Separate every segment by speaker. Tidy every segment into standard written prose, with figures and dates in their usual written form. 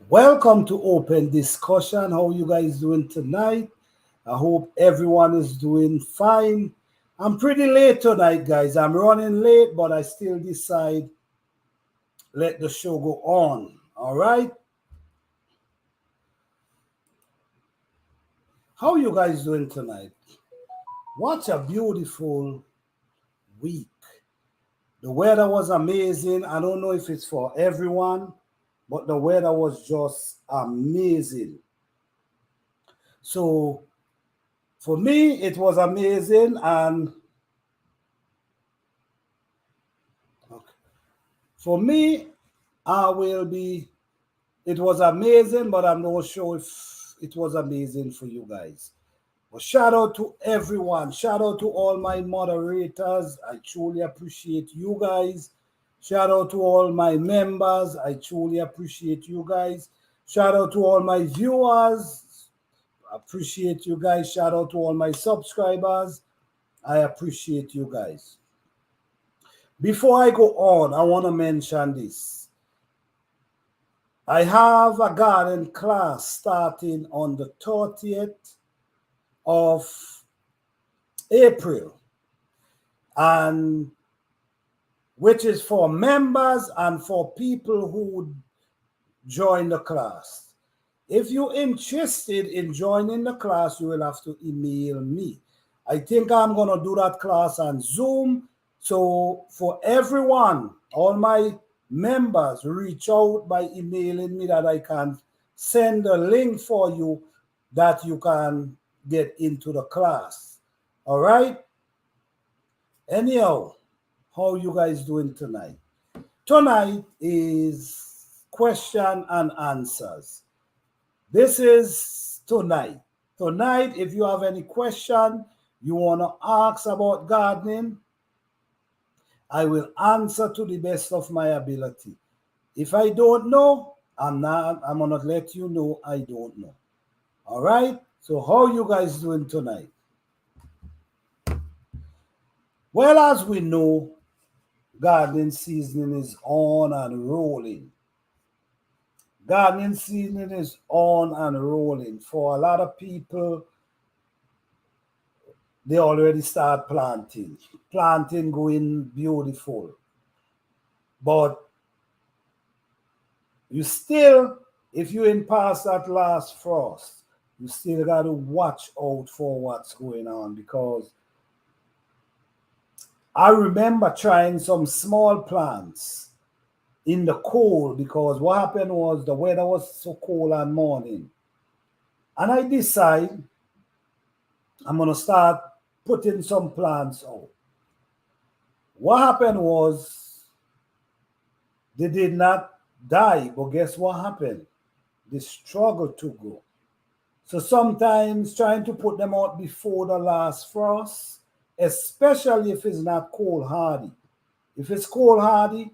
Speaker 1: Welcome to Open Discussion. How you guys doing tonight? I hope everyone is doing fine. I'm pretty late tonight, guys. I'm running late, but I still decide let the show go on. All right. How you guys doing tonight? What a beautiful week. The weather was amazing. I don't know if it's for everyone, but the weather was just amazing. So for me, it was amazing, and okay. For me, I will be. It was amazing, but I'm not sure if it was amazing for you guys. But shout out to everyone. Shout out to all my moderators. I truly appreciate you guys. Shout out to all my members. I truly appreciate you guys. Shout out to all my viewers. Appreciate you guys. Shout out to all my subscribers. I appreciate you guys. Before I go on, I want to mention this. I have a garden class starting on the 30th of April, and which is for members and for people who join the class. If you're interested in joining the class, you will have to email me. I think I'm going to do that class on Zoom. So for everyone, all my members, reach out by emailing me that I can send a link for you that you can get into the class. All right? Anyhow, how you guys doing tonight? Tonight is question and answers. This is tonight. Tonight, if you have any question you want to ask about gardening, I will answer to the best of my ability. If I don't know, I'm gonna let you know I don't know. All right? So how you guys doing tonight? Well, as we know, gardening season is on and rolling. Gardening season is on and rolling. For a lot of people, they already start planting. Planting going beautiful. But you still, if you're in past that last frost, you still got to watch out for what's going on, because I remember trying some small plants in the cold, because what happened was the weather was so cold and morning. And I decided I'm going to start putting some plants out. What happened was they did not die, but guess what happened? They struggled to grow. So sometimes trying to put them out before the last frost, especially if it's not cold hardy. If it's cold hardy,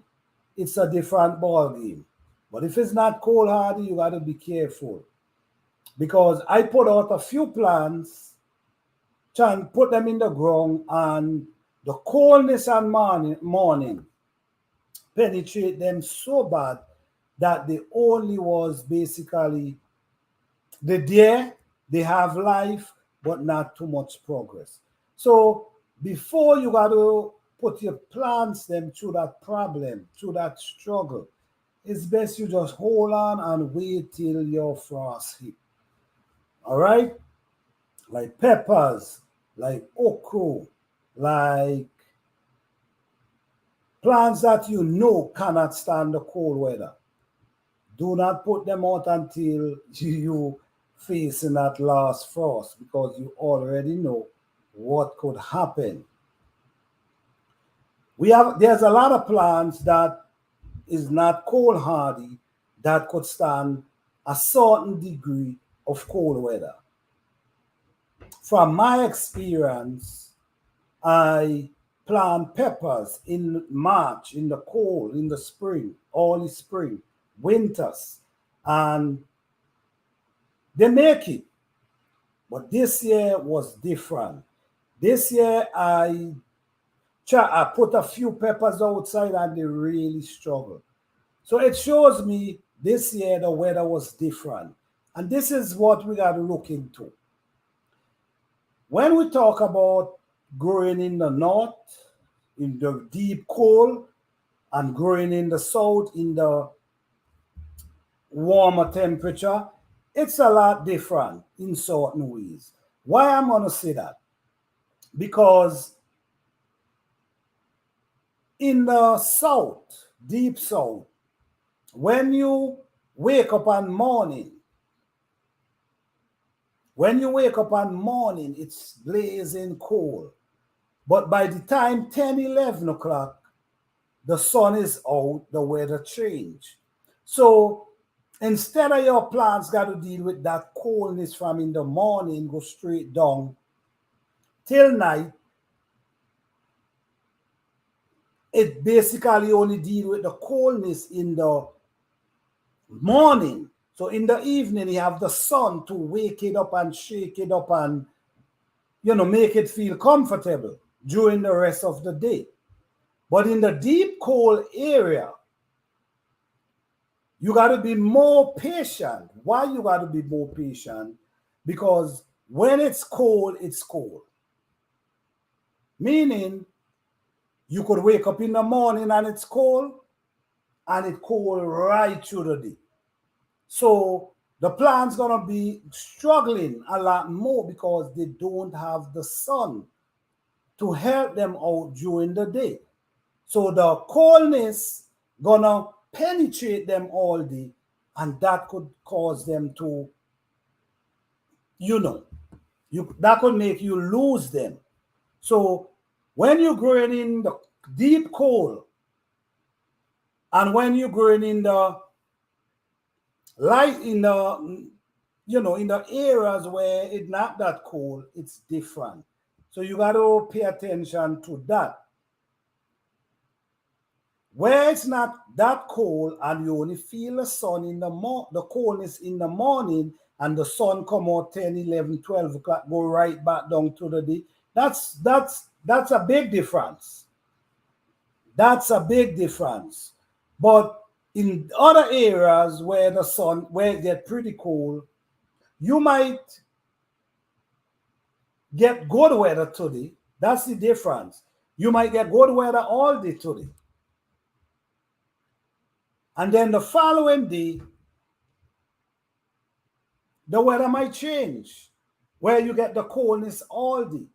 Speaker 1: it's a different ball game. But if it's not cold hardy, you got to be careful. Because I put out a few plants, try and put them in the ground, and the coldness and morning penetrate them so bad that they only was basically they have life, but not too much progress. So before you got to put your plants them through that problem, through that struggle, it's best you just hold on and wait till your frost hit. All right? Like peppers, like okra, like plants that you know cannot stand the cold weather. Do not put them out until you facing that last frost, because you already know what could happen. There's a lot of plants that is not cold hardy that could stand a certain degree of cold weather. From my experience, I plant peppers in March, in the cold, in the spring, early spring, winters, and they make it. But this year was different. This year I put a few peppers outside and they really struggled. So it shows me This year the weather was different. And this is what we got to look into. When we talk about growing in the north, in the deep cold, and growing in the south, in the warmer temperature, it's a lot different in certain ways. Why I'm going to say that? Because in the south, deep south, when you wake up on morning, it's blazing cold. But by the time 10, 11 o'clock, the sun is out, the weather change. So instead of your plants got to deal with that coldness from in the morning, go straight down till night, it basically only deal with the coldness in the morning. So in the evening, you have the sun to wake it up and shake it up and, make it feel comfortable during the rest of the day. But in the deep cold area, you got to be more patient. Why you got to be more patient? Because when it's cold, it's cold. Meaning, you could wake up in the morning and it's cold, and it's cold right through the day. So the plant's gonna be struggling a lot more because they don't have the sun to help them out during the day. So the coldness gonna penetrate them all day, and that could cause them to, that could make you lose them. So when you're growing in the deep cold, and when you're growing in the light, in the in the areas where it's not that cold, it's different. So you got to pay attention to that. Where it's not that cold and you only feel the sun in the coldness in the morning, and the sun come out 10, 11, 12 o'clock, go right back down to the day. That's a big difference. That's a big difference. But in other areas where it get pretty cold, you might get good weather today. That's the difference. You might get good weather all day today. And then the following day, the weather might change, where you get the coldness all day.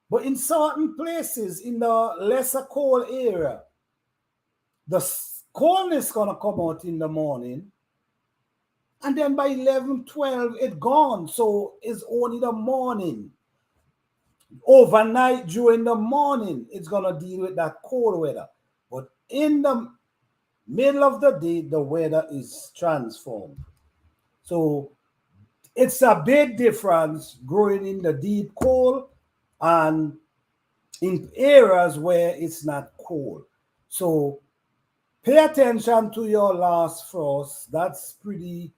Speaker 1: But in certain places, in the lesser cold area, the coldness gonna come out in the morning, and then by 11, 12, it's gone. So it's only the morning. Overnight, during the morning, it's gonna deal with that cold weather. But in the middle of the day, the weather is transformed. So it's a big difference growing in the deep cold and in areas where it's not cold. So pay attention to your last frost. That's pretty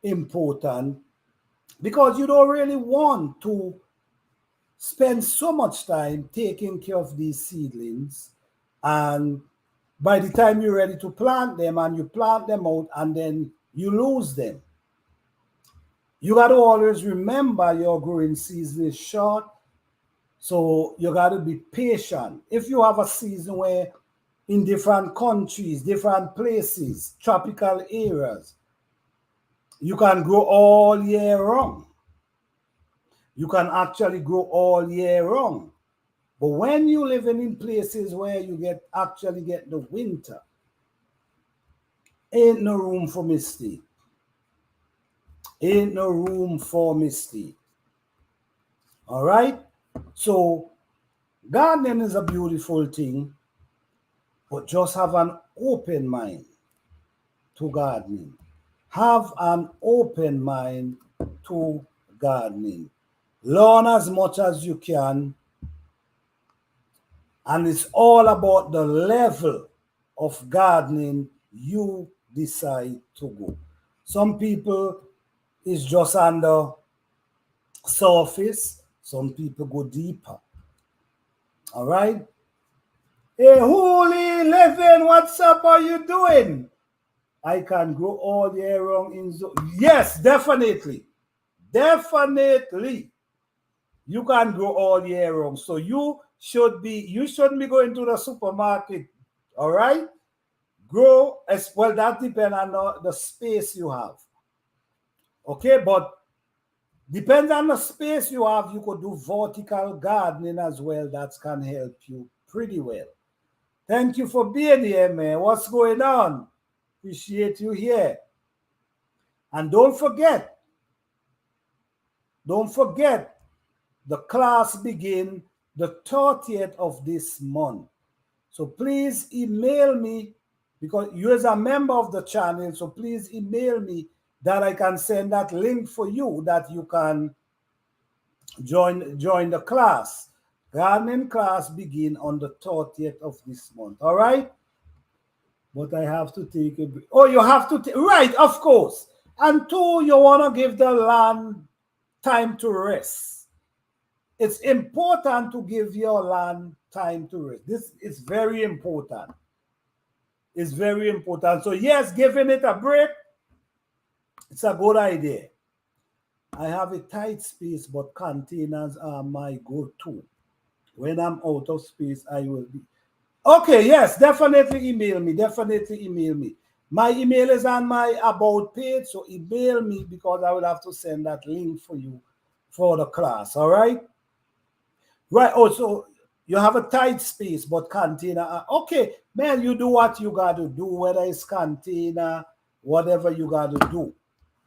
Speaker 1: important, because you don't really want to spend so much time taking care of these seedlings, and by the time you're ready to plant them and you plant them out and then you lose them. You got to always remember your growing season is short, so you got to be patient. If you have a season where in different countries, different places, tropical areas, you can grow all year round. You can actually grow all year round. But when you're living in places where you actually get the winter, ain't no room for mistake. Ain't no room for mistake. All right? So gardening is a beautiful thing, but just have an open mind to gardening. Have an open mind to gardening. Learn as much as you can, and it's all about the level of gardening you decide to go. Some people is just on the surface, some people go deeper. All right? Hey, Holy Living, what's up? Are you doing? I can grow all year round in yes, definitely. Definitely. You can grow all year round. So you shouldn't be going to the supermarket. All right? Grow as well. That depends on the space you have. Okay, but depends on the space you have, you could do vertical gardening as well. That can help you pretty well. Thank you for being here, man. What's going on? Appreciate you here. And don't forget, the class begin the 30th of this month. So please email me because you as a member of the channel, so please email me that I can send that link for you that you can join the class. Gardening class begin on the 30th of this month. All right? But I have to take a break. Oh, you have to right, of course. And two, you want to give the land time to rest. It's important to give your land time to rest. This is very important. It's very important. So yes, giving it a break, it's a good idea. I have a tight space, but containers are my go-to. When I'm out of space, I will be. Okay, yes, definitely email me. Definitely email me. My email is on my about page, so email me because I will have to send that link for you for the class. All right? Right. Also, you have a tight space, but container. Okay, man, you do what you got to do, whether it's container, whatever you got to do.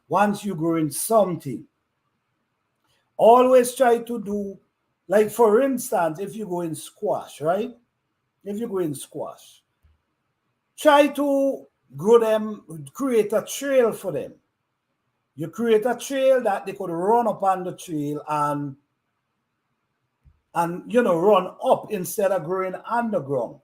Speaker 1: Once you grow in something, always try to do, like for instance, if you go in squash, right? If you go in squash, try to grow them, create a trail for them. You create a trail that they could run up on the trail and run up instead of growing underground.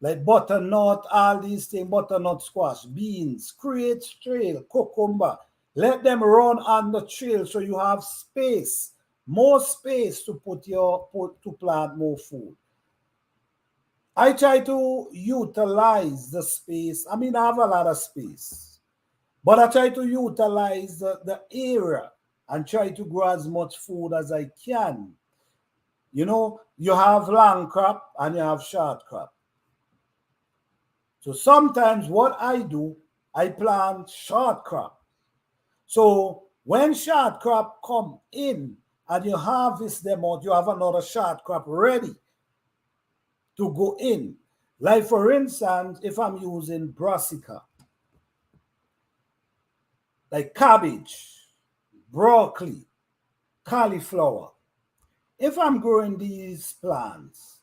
Speaker 1: Like butternut, all these things, butternut squash, beans, create trail, cucumber. Let them run on the trail so you have space, more space to to plant more food. I try to utilize the space. I mean, I have a lot of space, but I try to utilize the area and try to grow as much food as I can. You have long crop and you have short crop. So sometimes what I do, I plant short crop. So when short crop come in and you harvest them out, you have another short crop ready to go in. Like for instance, if I'm using brassica, like cabbage, broccoli, cauliflower, if I'm growing these plants,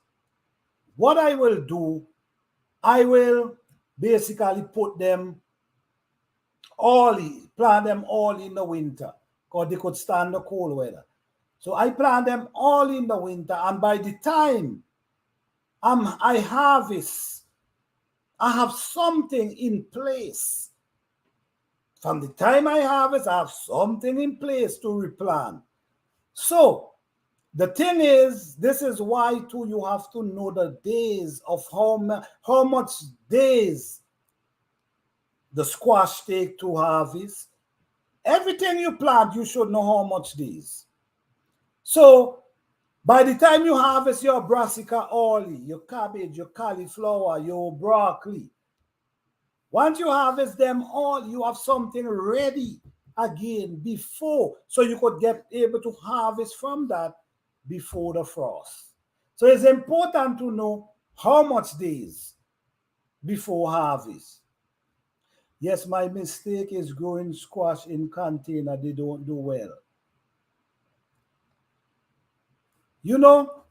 Speaker 1: what I will do, I will basically plant them all in the winter because they could stand the cold weather. So I plant them all in the winter, and by the time I harvest, I have something in place. From the time I harvest, I have something in place to replant. So the thing is, this is why too you have to know the days of how much days the squash take to harvest. Everything you plant, you should know how much days. So by the time you harvest your brassica early, your cabbage, your cauliflower, your broccoli, once you harvest them all, you have something ready again before, so you could get able to harvest from that before the frost. So it's important to know how much days before harvest. Yes, my mistake is growing squash in container. They don't do well. You know,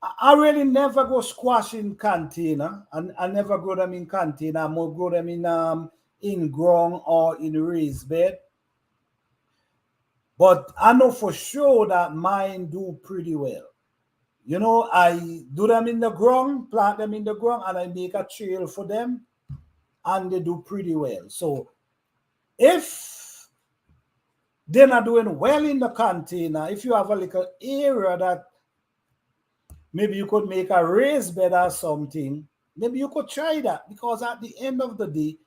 Speaker 1: I really never go squash in container. And I never grow them in container. I more grow them in ground or in raised bed. But I know for sure that mine do pretty well. I do them in the ground, plant them in the ground, and I make a trail for them, and they do pretty well. So if they're not doing well in the container, if you have a little area that maybe you could make a raised bed or something, maybe you could try that, because at the end of the day,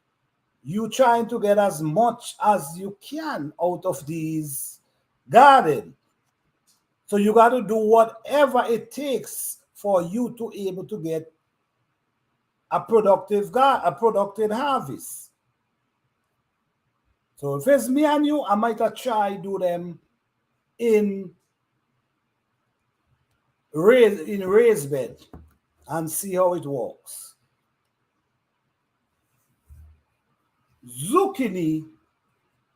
Speaker 1: you trying to get as much as you can out of these garden. So you got to do whatever it takes for you to able to get a productive harvest. So if it's me and you, I might have try do them in raised bed and see how it works. Zucchini,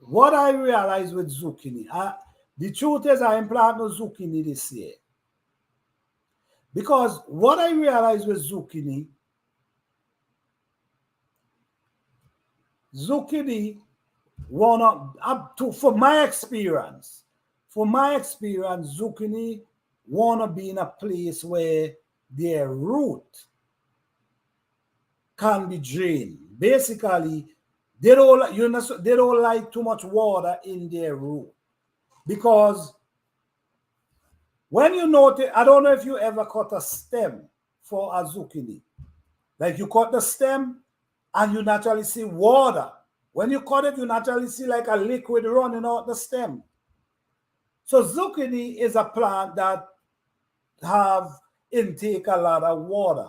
Speaker 1: what I realized with zucchini, the truth is I implant no zucchini this year. Because what I realized with zucchini wanna up to for my experience, zucchini wanna be in a place where their root can be drained. Basically, they don't like too much water in their root. Because when you notice, I don't know if you ever cut a stem for a zucchini. Like you cut the stem and you naturally see water. When you cut it, you naturally see like a liquid running out the stem. So zucchini is a plant that have intake a lot of water.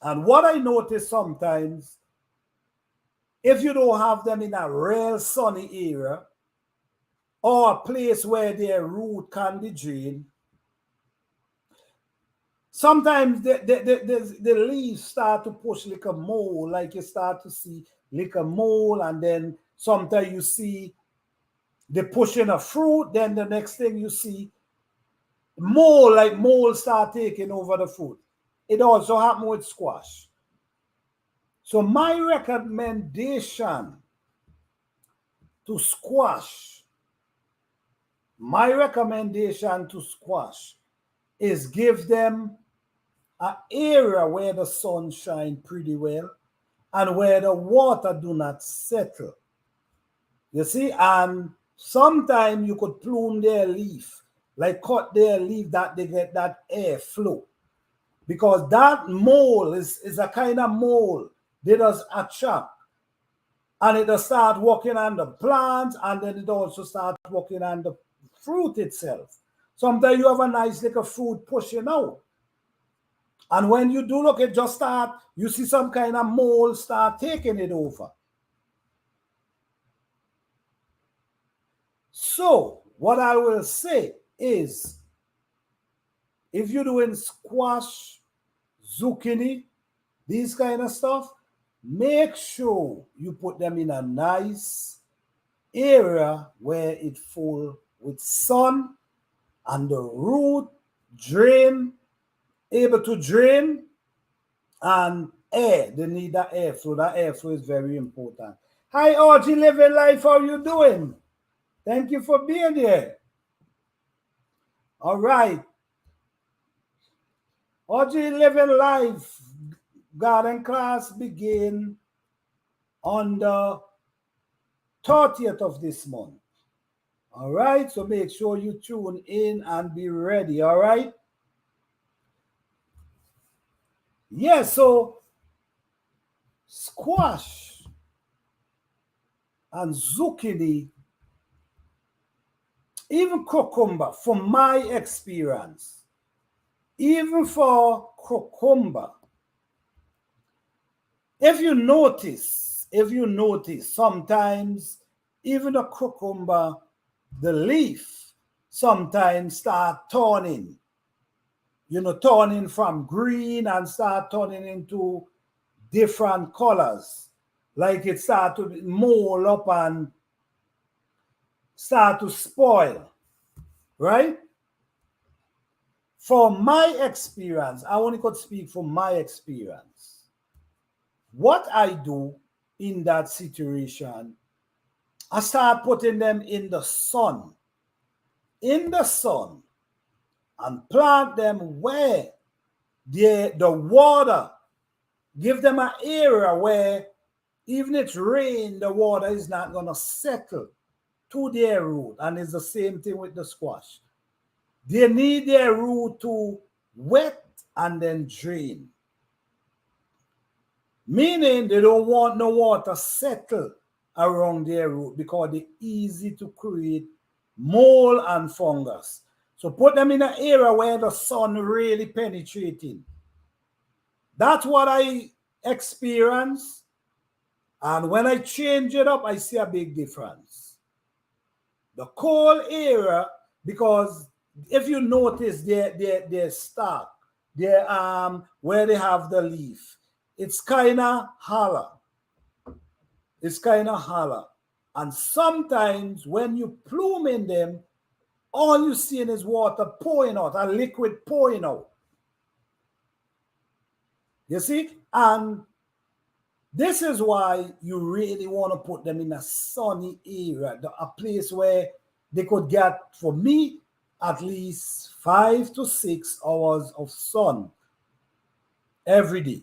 Speaker 1: And what I notice sometimes, if you don't have them in a real sunny area or a place where their root can be drained, sometimes the leaves start to push like a mole, like you start to see like a mole, and then sometimes you see the pushing of fruit, then the next thing you see mole start taking over the fruit. It also happened with squash. So my recommendation to squash is give them an area where the sun shines pretty well and where the water do not settle. You see, and sometimes you could plume their leaf, like cut their leaf that they get that air flow. Because that mole is a kind of mole they does attract. And it does start working on the plant, and then it also starts working on the fruit itself. Sometimes you have a nice little fruit pushing out. And when you do look, it just start, you see some kind of mole start taking it over. So what I will say is, if you're doing squash, zucchini, these kind of stuff, make sure you put them in a nice area where it full with sun and the root able to drain, and air. They need that airflow. That airflow is very important. Hi, Audrey, living life. How you doing? Thank you for being here. All right. Audrey, living life. Garden class begin on the 30th of this month. All right. So make sure you tune in and be ready. All right. Yeah, so squash and zucchini, even cucumber, from my experience, even for cucumber, if you notice, sometimes even a cucumber, the leaf sometimes start turning, turning from green and start turning into different colors. Like it start to mold up and start to spoil, right? From my experience, I only could speak from my experience. What I do in that situation, I start putting them in the sun, and plant them where the water, give them an area where even if it's rain, the water is not going to settle to their root. And it's the same thing with the squash. They need their root to wet and then drain. Meaning they don't want no water settle around their root because they're easy to create mold and fungus. So put them in an area where the sun really penetrating. That's what I experience. And when I change it up, I see a big difference. The cold area, because if you notice their stalk, their where they have the leaf, it's kind of hollow. It's kind of hollow. And sometimes when you plume in them, all you see is water pouring out, a liquid pouring out. You see? And this is why you really want to put them in a sunny area, a place where they could get, for me, at least 5 to 6 hours of sun every day.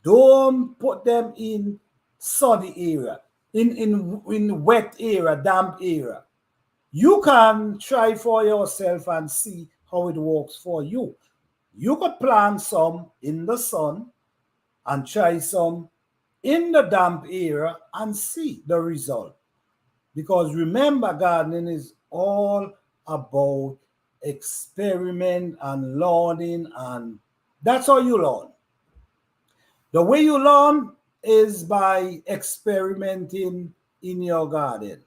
Speaker 1: Don't put them in sunny area, in wet area, damp area. You can try for yourself and see how it works for you. You could plant some in the sun and try some in the damp area and see the result. Because remember, gardening is all about experiment and learning, and that's how you learn. The way you learn is by experimenting in your garden.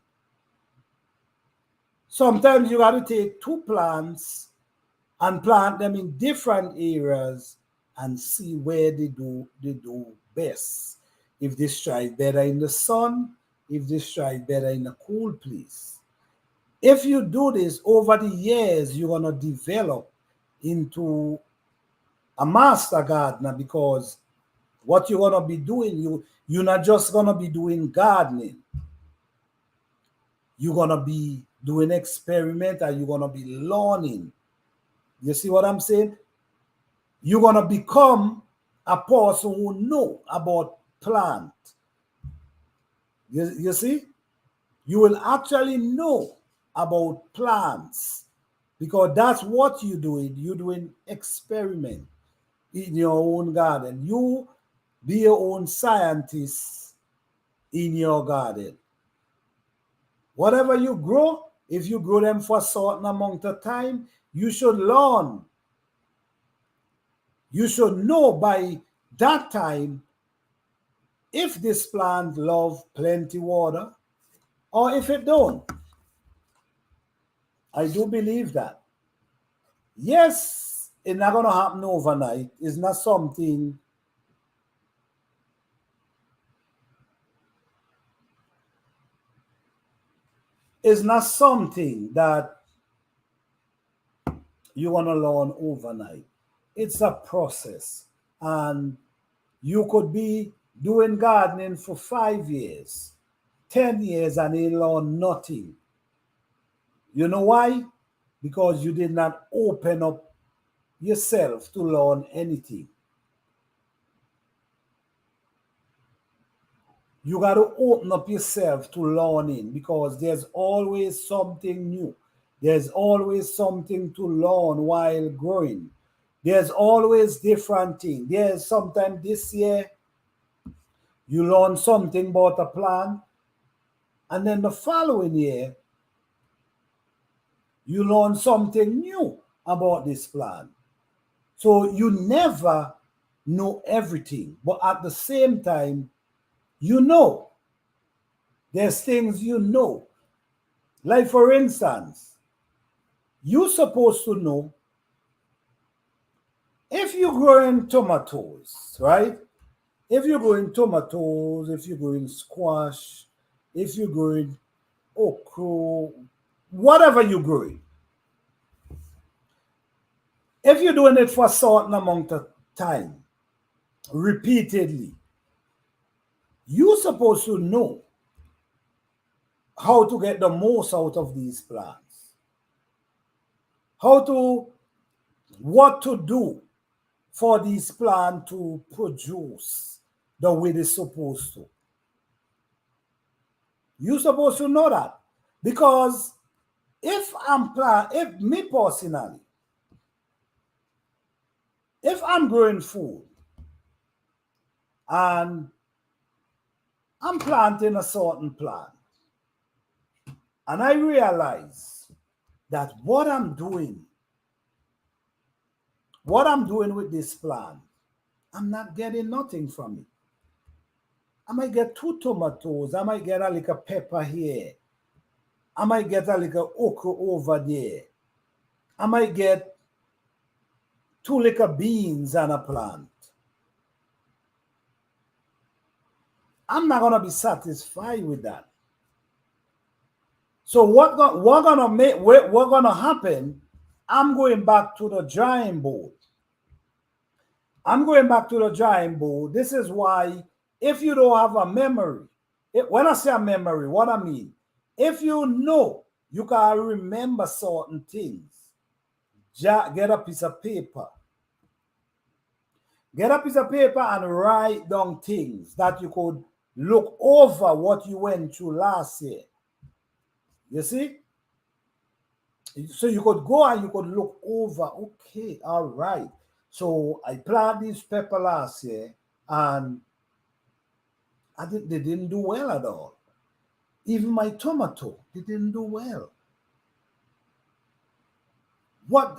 Speaker 1: Sometimes you got to take two plants and plant them in different areas and see where they do best. If they strive better in the sun, if they strive better in a cool place. If you do this over the years, you're gonna develop into a master gardener, because what you're gonna be doing, you're not just gonna be doing gardening. You're gonna be doing experiment and you're gonna be learning. You see what I'm saying? You're gonna become a person who know about plant. You see? You will actually know about plants, because that's what you're doing. You're doing experiment in your own garden. You be your own scientist in your garden. Whatever you grow, if you grow them for a certain amount of time, you should learn. You should know by that time if this plant love plenty water or if it don't. I do believe that. Yes, it's not going to happen overnight. It's not something. It's not something that you're going to learn overnight. It's a process. And you could be doing gardening for 5 years, 10 years, and you learn nothing. You know why? Because you did not open up yourself to learn anything. You got to open up yourself to learning, because there's always something new. There's always something to learn while growing. There's always different things. There's sometimes this year you learn something about a plant, and then the following year you learn something new about this plant. So you never know everything, but at the same time, you know. There's things you know. Like, for instance, you're supposed to know if you're growing tomatoes, right? If you're growing tomatoes, if you're growing squash, if you're growing okra, whatever you're growing, if you're doing it for a certain amount of time, repeatedly, you're supposed to know how to get the most out of these plants, what to do for these plants to produce the way they're supposed to. You're supposed to know that. Because if me personally, if I'm growing food and I'm planting a certain plant. And I realize that what I'm doing with this plant, I'm not getting nothing from it. I might get two tomatoes, I might get a little pepper here, I might get a little okra over there, I might get two little beans on a plant. I'm not gonna be satisfied with that. So what gonna make what gonna happen? I'm going back to the drawing board. I'm going back to the drawing board. This is why if you don't have a memory, when I say a memory, what I mean, if you know you can remember certain things, get a piece of paper. Get a piece of paper and write down things that you could look over what you went through last year. You see? So you could go and you could look over, okay, all right. So I planted this pepper last year and they didn't do well at all. Even my tomato, they didn't do well.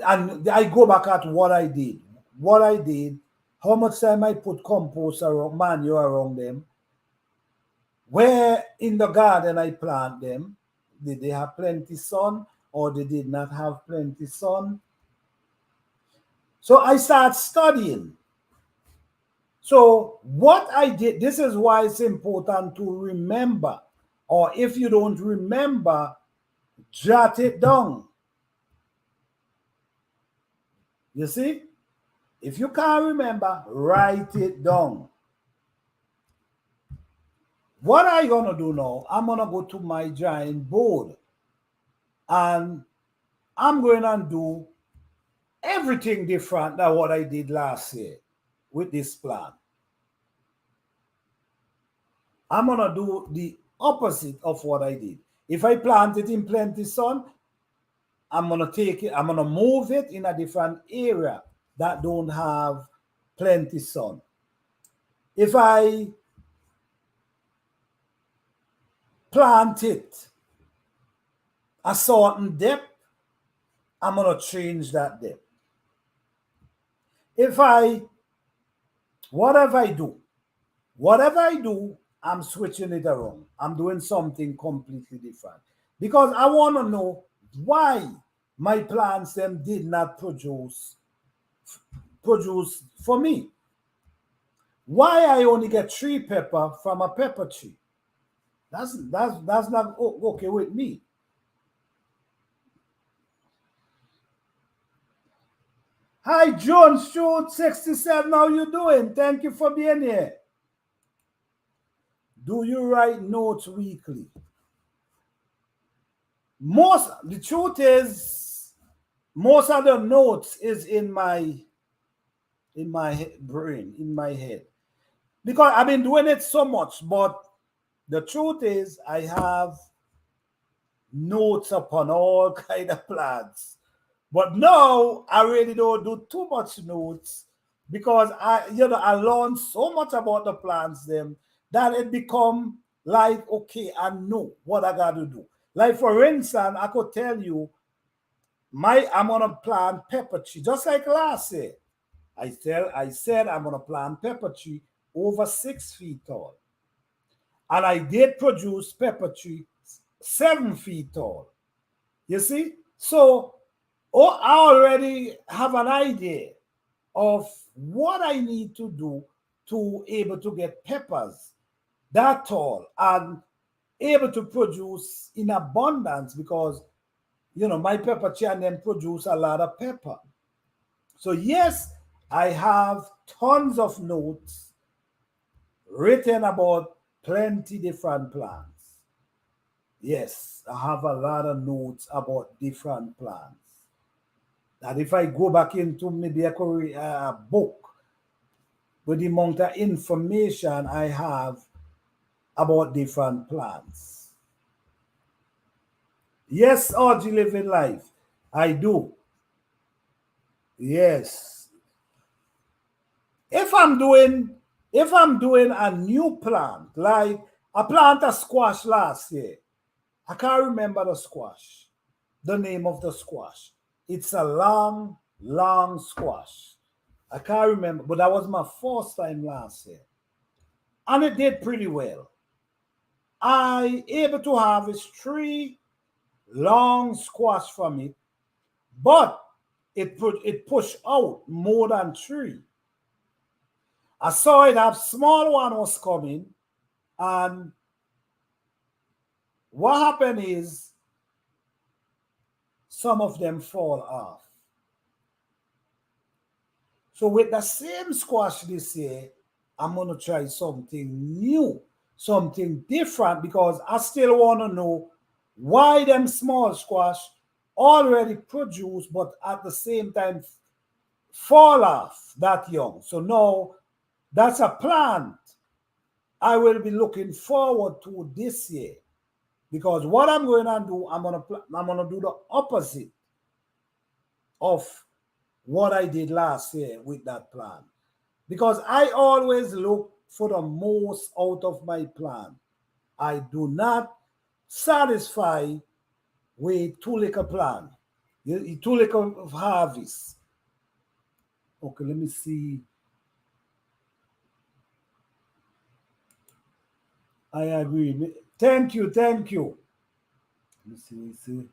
Speaker 1: And I go back at what I did. What I did, how much time I put compost around, manure around them. Where in the garden I plant them, did they have plenty sun or they did not have plenty sun? So I start studying. So what I did, this is why it's important to remember, or if you don't remember, jot it down. You see? If you can't remember, write it down. What I gonna do now, I'm gonna go to my drawing board and I'm going to do everything different than what I did last year with this plan. I'm gonna do the opposite of what I did. If I plant it in plenty sun, I'm gonna take it, I'm gonna move it in a different area that don't have plenty sun. If I plant it a certain depth, I'm gonna change that depth. Whatever I do, I'm switching it around. I'm doing something completely different because I want to know why my plants them did not produce for me. Why I only get 3 pepper from a pepper tree? That's not okay with me. Hi, John Stewart 67. How you doing? Thank you for being here. Do you write notes weekly? The truth is, most of the notes is in my brain, in my head, because I've been doing it so much. But the truth is, I have notes upon all kind of plans. But now I really don't do too much notes because I learned so much about the plants them that it become like, okay, I know what I got to do. Like for instance, I could tell you I'm gonna plant pepper tree just like last year. I said I'm gonna plant pepper tree over 6 feet tall, and I did produce pepper tree 7 feet tall. You see, so I already have an idea of what I need to do to able to get peppers that tall and able to produce in abundance because my pepper tree and them produce a lot of pepper. So yes, I have tons of notes written about plenty different plants. Yes, I have a lot of notes about different plants. That if I go back into maybe a book with the amount of information I have about different plants. Yes, Audrey living life. I do. Yes. If I'm doing If I'm doing a new plant, like I planted a squash last year, I can't remember the squash, the name of the squash. It's a long, long squash. I can't remember, but that was my first time last year. And it did pretty well. I able to harvest three long squash from it, but it pushed out more than three. I saw it have small one was coming, and what happened is some of them fall off. So with the same squash this year, I'm gonna try something new, something different because I still want to know why them small squash already produce, but at the same time fall off that young. So now that's a plant I will be looking forward to this year because what I'm going to do, I'm gonna do the opposite of what I did last year with that plant. Because I always look for the most out of my plan. I do not satisfy with too little plan, too little harvest. Okay, let me see. I agree. Thank you, thank you. Let me see, let me see.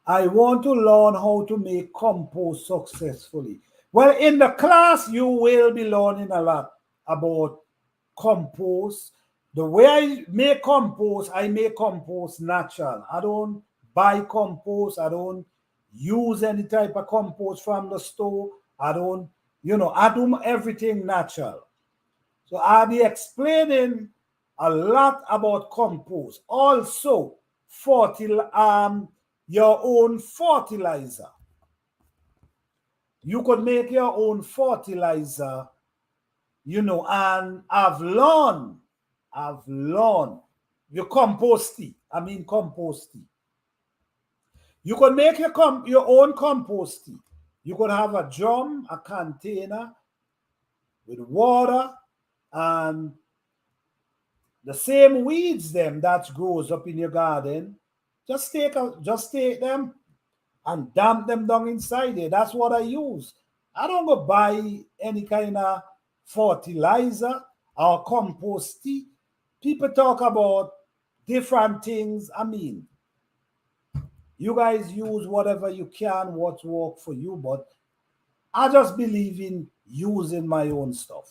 Speaker 1: I want to learn how to make compost successfully. Well, in the class, you will be learning a lot about compost. The way I make compost natural. I don't buy compost. I don't use any type of compost from the store. I don't, I do everything natural. So I'll be explaining a lot about compost. Also, your own fertilizer. You could make your own fertilizer, and I've learned your composting. I mean composting. You could make your own composting. You could have a drum, a container with water and the same weeds them that grows up in your garden. Just take them and dump them down inside there. That's what I use. I don't go buy any kind of fertilizer or compost tea. People talk about different things. I mean, you guys use whatever you can, what work for you, but I just believe in using my own stuff.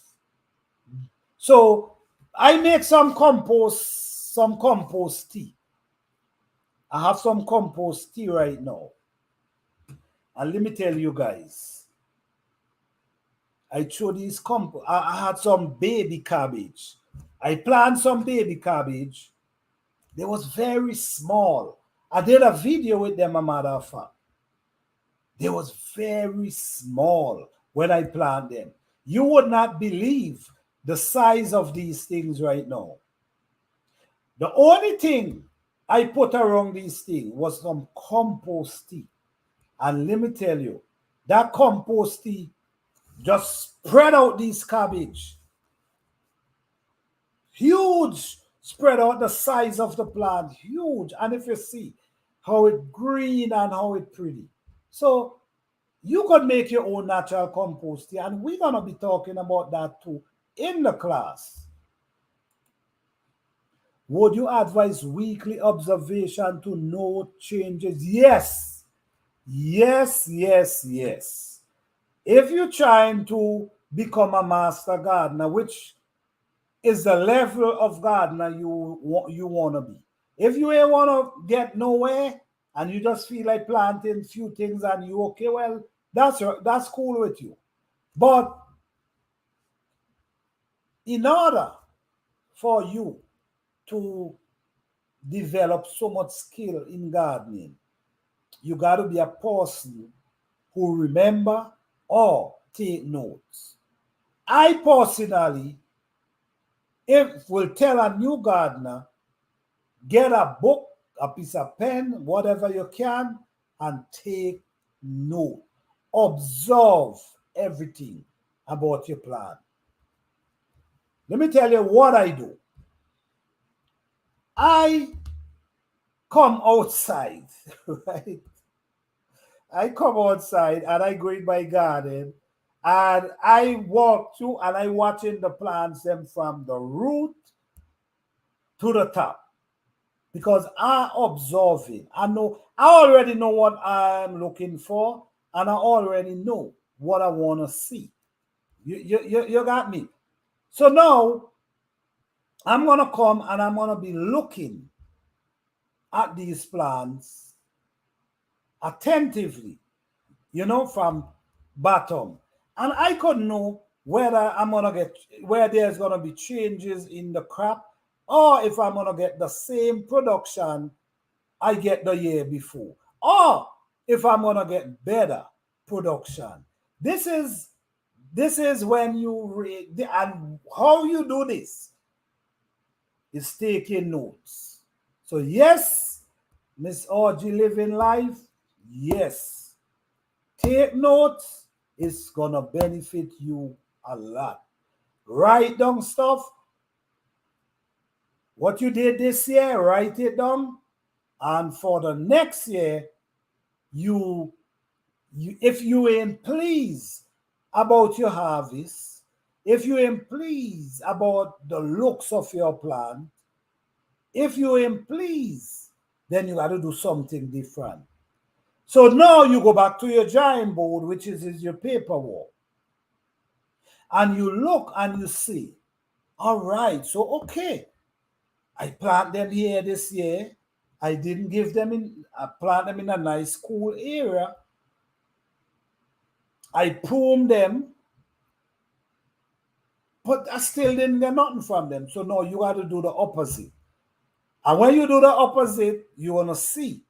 Speaker 1: So I make some compost tea. I have some compost tea right now. And let me tell you guys, I threw these I had some baby cabbage. I planted some baby cabbage. They was very small. I did a video with them, a matter of fact. They was very small when I planted them. You would not believe the size of these things right now. The only thing I put around these things was some compost tea. And let me tell you, that compost tea just spread out these cabbage. Huge, spread out the size of the plant, huge. And if you see how it green and how it pretty. So you could make your own natural compost tea, and we're gonna be talking about that too in the class. Would you advise weekly observation to note changes? Yes, yes, yes, yes. If you're trying to become a master gardener, which is the level of gardener you want to be. If you ain't want to get nowhere and you just feel like planting few things and you okay, well, that's cool with you. But in order for you to develop so much skill in gardening, you got to be a person who remember or take notes. I personally, if will tell a new gardener, get a book, a piece of pen, whatever you can, and take note. Observe everything. about your plan. Let me tell you what I do. I come outside, right? I come outside and I go in my garden and I walk through and I watching the plants them from the root to the top because I observing. I already know what I'm looking for and I already know what I want to see. You got me. So now I'm gonna come and I'm gonna be looking at these plants attentively, from bottom. And I could know whether where there's gonna be changes in the crop or if I'm gonna get the same production I get the year before, or if I'm gonna get better production. This is when you read and how you do this is taking notes. So yes, Miss Audrey living life, yes. Take notes, it's gonna benefit you a lot. Write down stuff. What you did this year, write it down. And for the next year, you, if you ain't pleased about your harvest, if you ain't pleased about the looks of your plant, if you ain't pleased, then you got to do something different. So now you go back to your drawing board, which is your paperwork, and you look and you see, all right, so okay, I plant them here this year. I didn't give them I plant them in a nice cool area. I prune them, but I still didn't get nothing from them. So now you got to do the opposite. And when you do the opposite, you want to see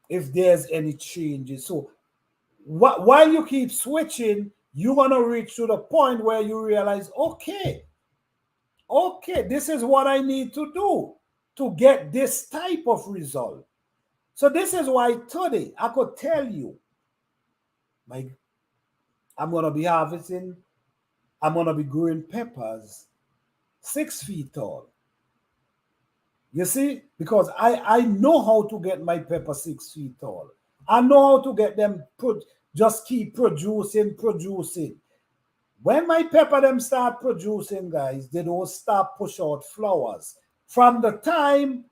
Speaker 1: if there's any changes. So while you keep switching, you're going to reach to the point where you realize, okay, this is what I need to do to get this type of result. So this is why today I could tell you, my, I'm going to be harvesting, I'm going to be growing peppers 6 feet tall. You see, because I know how to get my pepper 6 feet tall. I know how to get them just keep producing. When my pepper them start producing, guys, they don't start push out flowers. From the time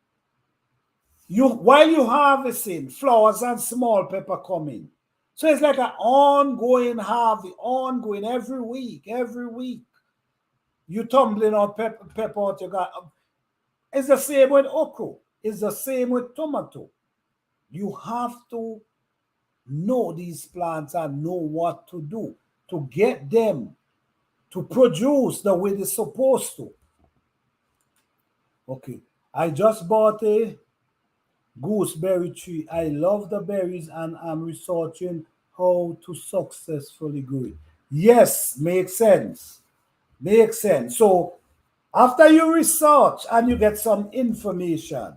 Speaker 1: while you harvesting, flowers and small pepper coming. So it's like an ongoing harvest, ongoing every week, every week. You tumbling out pepper out you got. It's the same with okra. It's the same with tomato. You have to know these plants and know what to do to get them to produce the way they're supposed to. Okay. I just bought a gooseberry tree. I love the berries and I'm researching how to successfully grow it. Yes, makes sense. Makes sense. So after you research and you get some information,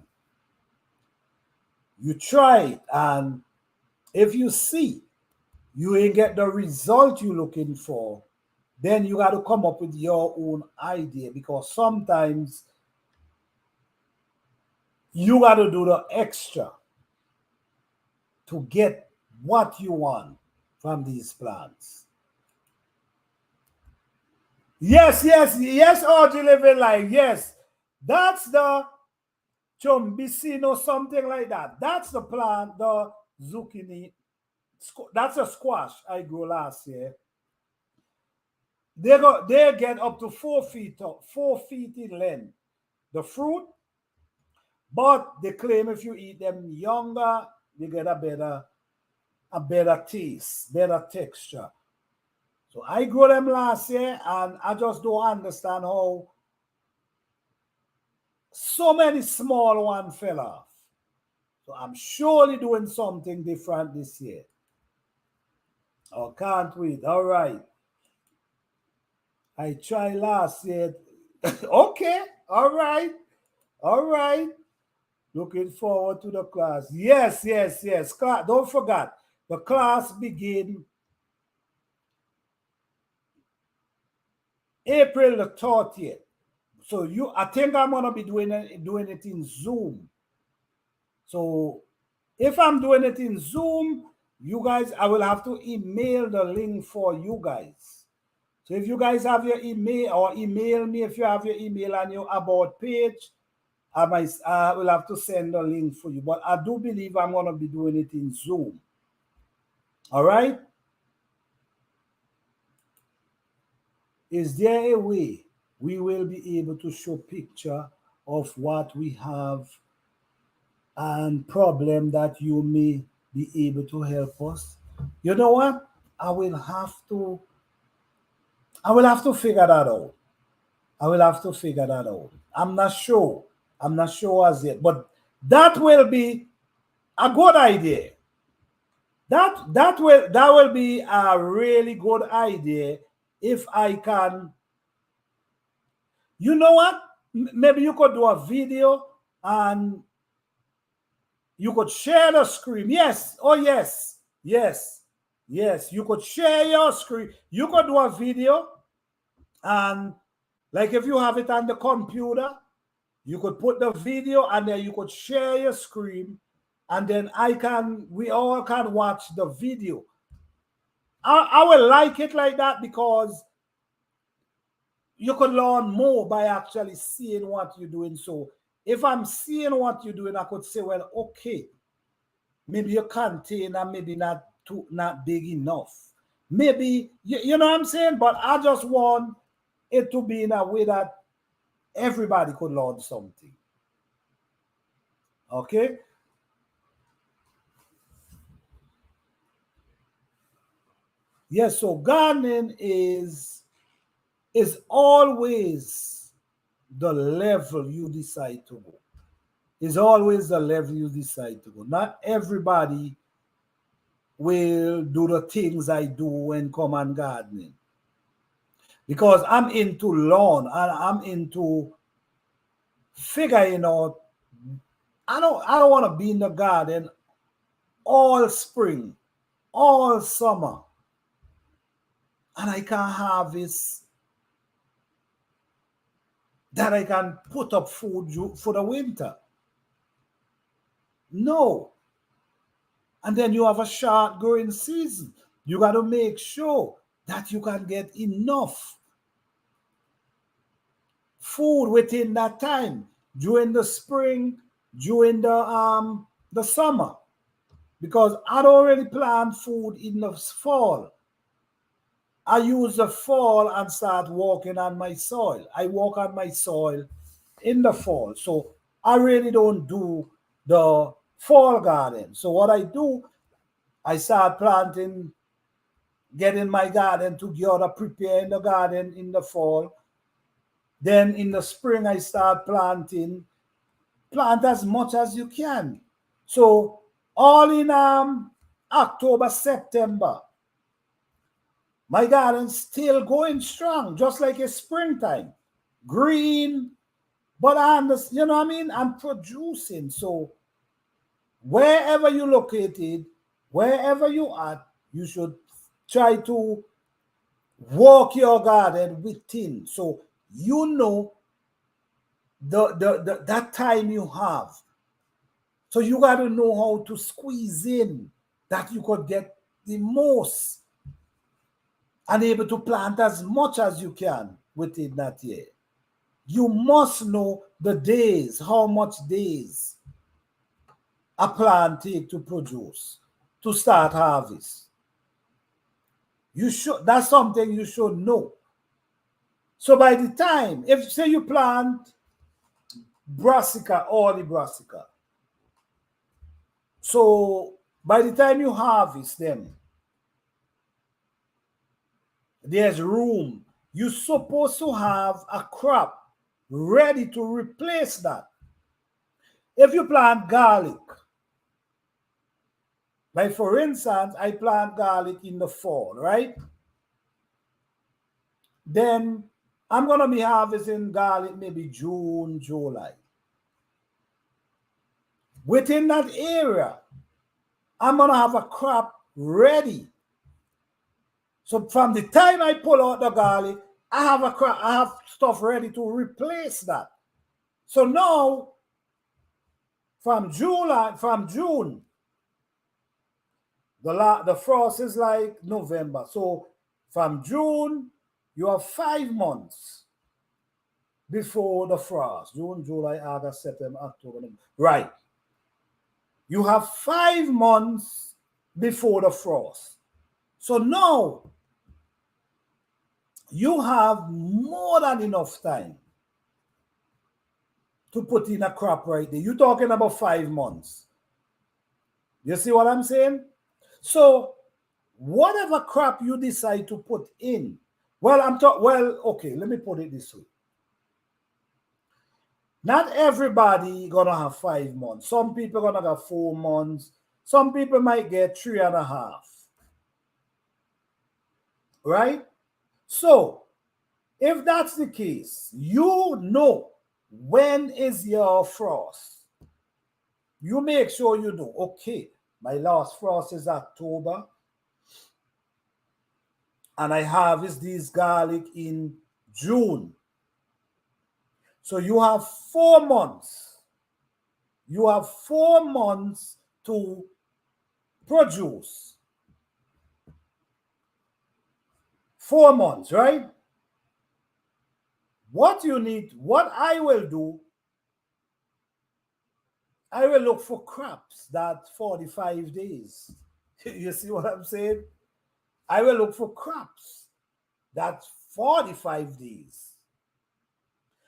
Speaker 1: you try it, and if you see you ain't get the result you're looking for, then you got to come up with your own idea because sometimes you got to do the extra to get what you want from these plants. Yes, Audrey living like, yes, that's the chumbicino, something like that. That's the plant, the zucchini. That's a squash I grew last year. They get up to 4 feet tall, 4 feet in length. The fruit, but they claim if you eat them younger, you get a better taste, better texture. So I grew them last year, and I just don't understand how so many small ones fell off. So I'm surely doing something different this year. Oh, can't wait. All right. I tried last year. Okay. All right. All right. Looking forward to the class. Yes. Yes. Yes. Yes. Don't forget, the class begin April the 30th. So I think I'm gonna be doing it in Zoom. So if I'm doing it in Zoom, you guys, I will have to email the link for you guys. So if you guys have your email, or email me if you have your email on your about page, I will have to send a link for you. But I do believe I'm gonna be doing it in Zoom. All right. Is there a way we will be able to show picture of what we have and problem that you may be able to help us? You know what? I will have to figure that out. I will have to figure that out. I'm not sure. I'm not sure as yet, but that will be a good idea. That will be a really good idea if I can. You know what? Maybe you could do a video and you could share the screen. Yes. Oh, yes. Yes. Yes. You could share your screen. You could do a video, and like if you have it on the computer, you could put the video and then you could share your screen, and then we all can watch the video. I will like it like that because you could learn more by actually seeing what you're doing. So if I'm seeing what you're doing, I could say, well, okay, maybe your container maybe not big enough. Maybe you know what I'm saying, but I just want it to be in a way that everybody could learn something. Okay. Yes, so gardening is always the level you decide to go. Is always the level you decide to go. Not everybody will do the things I do when come on gardening. Because I'm into lawn and I'm into figuring out. I don't want to be in the garden all spring, all summer, and I can harvest that I can put up food for the winter. No. And then you have a short growing season. You got to make sure that you can get enough food within that time during the spring, during the summer. Because I don't really plant food in the fall. I use the fall and start walking on my soil. I walk on my soil in the fall. So I really don't do the fall garden. So what I do, I start planting, getting my garden together, preparing the garden in the fall. Then in the spring, I start planting. Plant as much as you can. So all in October, September, my garden's still going strong, just like a springtime. Green, but you know what I mean? I'm producing. So wherever you located, wherever you are, you should try to walk your garden within. So you know that time you have. So you got to know how to squeeze in that you could get the most and able to plant as much as you can within that year. You must know the days, how much days a plant take to produce, to start harvest. That's something you should know. So by the time, if say you plant brassica, or the brassica, so by the time you harvest them, there's room. You're supposed to have a crop ready to replace that. If you plant garlic, like for instance, I plant garlic in the fall, right? Then I'm going to be harvesting garlic maybe June, July. Within that area, I'm going to have a crop ready. So from the time I pull out the garlic, I have stuff ready to replace that. So now from June, the frost is like November. So from June, you have 5 months before the frost. June, July, August, September, October, November. Right. You have 5 months before the frost. So now you have more than enough time to put in a crop right there. You're talking about 5 months. You see what I'm saying? So whatever crop you decide to put in, okay, let me put it this way. Not everybody gonna have 5 months. Some people gonna have 4 months. Some people might get 3.5. Right? So if that's the case, you know when is your frost. You make sure you know, okay, my last frost is October, and I harvest this garlic in June. So you have 4 months. You have 4 months to produce. 4 months, right? What I will do, I will look for crops that 45 days. You see what I'm saying? I will look for crops that 45 days.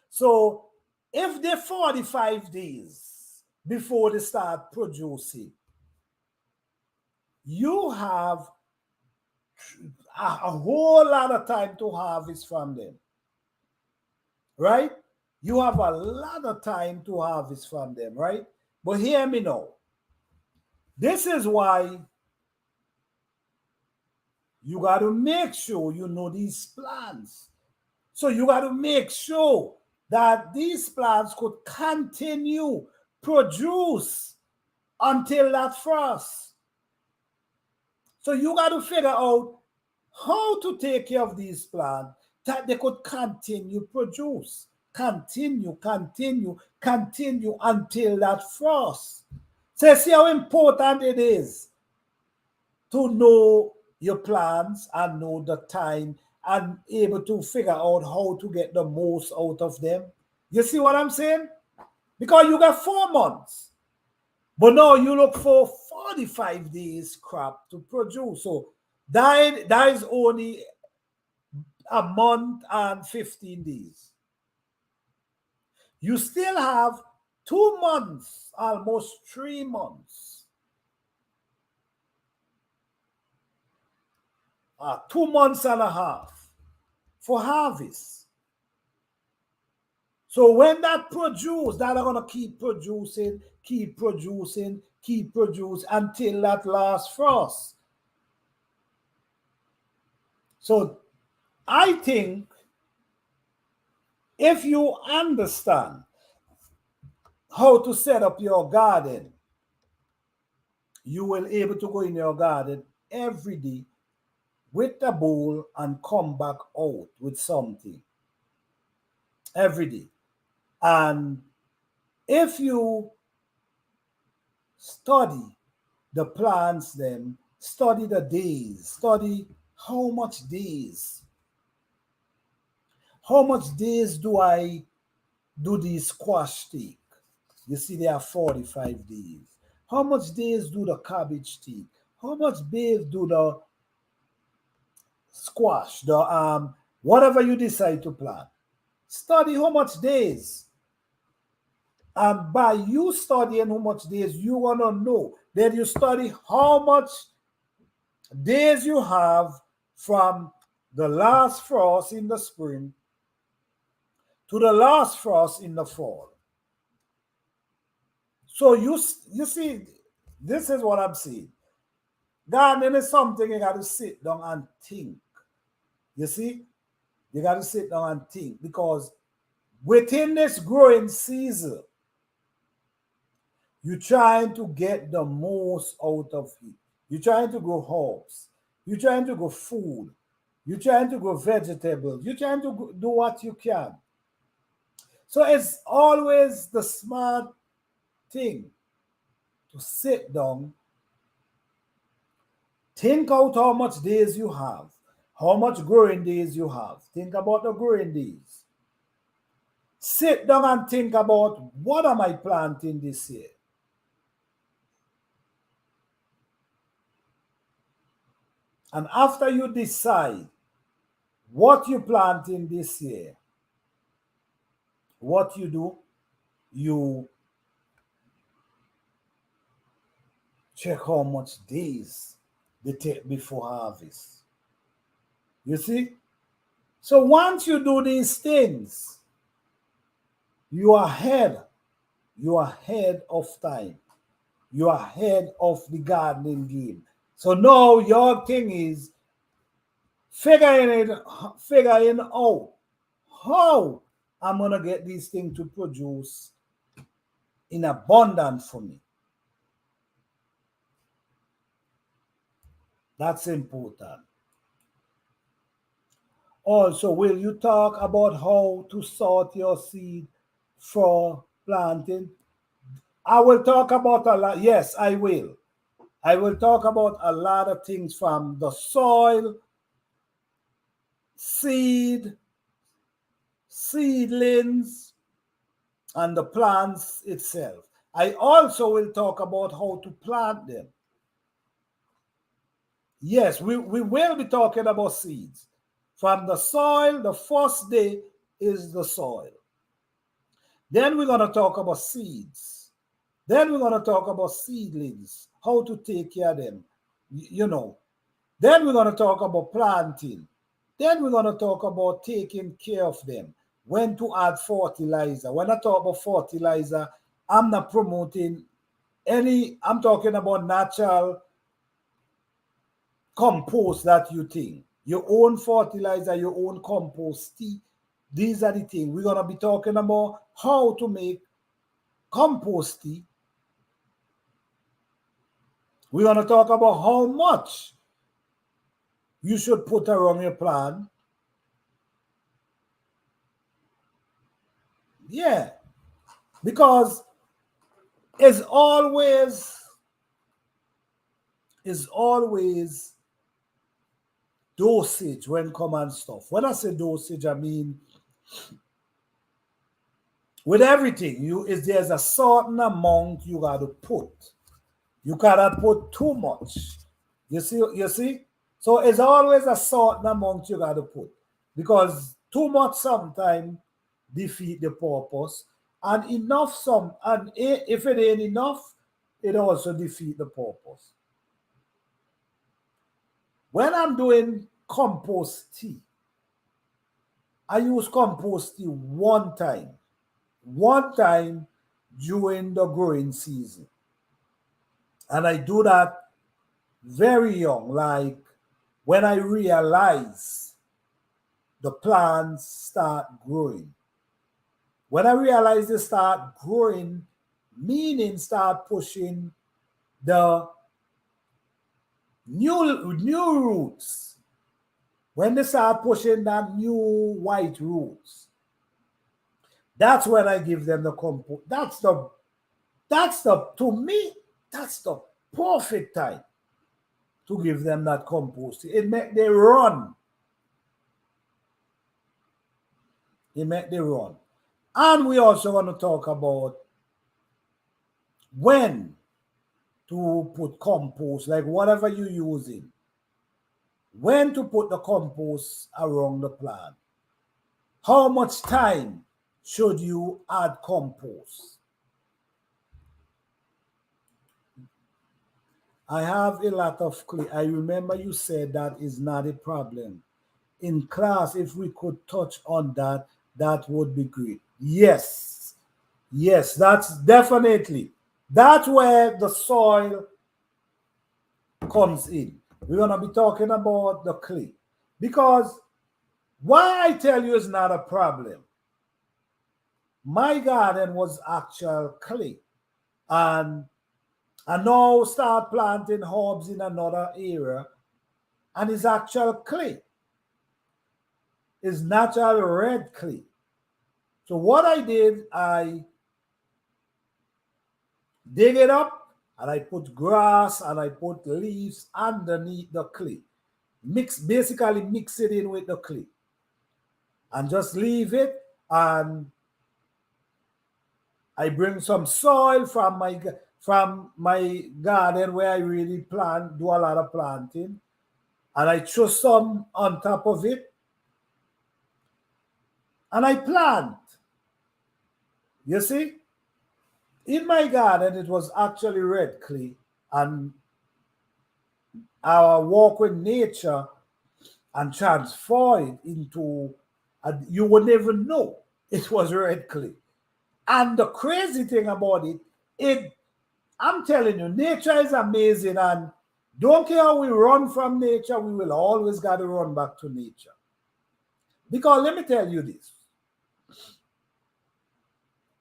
Speaker 1: So if they're 45 days before they start producing, you have a whole lot of time to harvest from them, right? You have a lot of time to harvest from them, right? But hear me now. This is why you got to make sure you know these plants. So you got to make sure that these plants could continue produce until that frost. So you got to figure out how to take care of these plants that they could continue produce, continue until that frost. So see how important it is to know your plans and know the time and able to figure out how to get the most out of them. You see what I'm saying? Because you got 4 months, but now you look for 45 days crop to produce. So that is only a month and 15 days. You still have 2 months, almost 3 months, 2 months and a half for harvest. So when that produce, that are gonna keep producing until that last frost. So I think if you understand how to set up your garden, you will able to go in your garden every day with a bowl and come back out with something every day. And if you study the plants, them study the days, study how much days, do I do the squash take? You see, there are 45 days. How much days do the cabbage take? How much days do the squash, the whatever you decide to plant? Study how much days. And by you studying how much days, you want to know. Then you study how much days you have from the last frost in the spring to the last frost in the fall. So you see, this is what I'm saying. Gardening is something you got to sit down and think. You see, you got to sit down and think because within this growing season, you're trying to get the most out of it. You're trying to grow herbs. You're trying to grow food. You're trying to grow vegetables. You're trying to do what you can. So it's always the smart thing to sit down, think out how much days you have, how much growing days you have. Think about the growing days. Sit down and think about what am I planting this year? And after you decide what you planting this year, what you do, you check how much days they take before harvest. You see? So once you do these things, you are ahead. You are ahead of time. You are ahead of the gardening game. So now your thing is figuring out how I'm gonna get these things to produce in abundance for me. That's important. Also, will you talk about how to sort your seed for planting? I will talk about a lot. Yes, I will. I will talk about a lot of things from the soil, seed, seedlings, and the plants itself. I also will talk about how to plant them. Yes, we will be talking about seeds. From the soil, the first day is the soil. Then we're going to talk about seeds. Then we're going to talk about seedlings, how to take care of them, you know. Then we're going to talk about planting. Then we're going to talk about taking care of them, when to add fertilizer. When I talk about fertilizer, I'm not promoting I'm talking about natural compost that you think. Your own fertilizer, your own compost tea. These are the things. We're going to be talking about how to make compost tea. We're going to talk about how much you should put around your plant. Yeah, because it's always dosage when common stuff. When I say dosage, I mean with everything, there's a certain amount you got to put. You cannot put too much. You see? So it's always a certain amount you got to put. Because too much sometimes defeat the purpose. And if it ain't enough, it also defeat the purpose. When I'm doing compost tea, I use compost tea one time during the growing season. And I do that very young, like when I realize the plants start growing. When I realize they start growing, meaning start pushing the new roots. When they start pushing that new white roots, that's when I give them the compost. To me, that's the perfect time to give them that compost. It make they run. It make they run. And we also want to talk about when to put compost, like whatever you're using, when to put the compost around the plant. How much time should you add compost? I have a lot of clay. I remember you said that is not a problem. In class, if we could touch on that, that would be great. Yes, yes, that's definitely. That's where the soil comes in. We're going to be talking about the clay. Because why I tell you it's not a problem, my garden was actual clay. And I now start planting herbs in another area, and it's actual clay. is natural red clay. So what I did, I dig it up and I put grass and I put leaves underneath the clay. Basically mix it in with the clay and just leave it. And I bring some soil from my garden where I really do a lot of planting, and I throw some on top of it and I plant. You see, in my garden it was actually red clay, and I walk with nature and transform it into you would never know it was red clay. And the crazy thing about it, I'm telling you, nature is amazing, and don't care how we run from nature, we will always got to run back to nature. Because let me tell you this.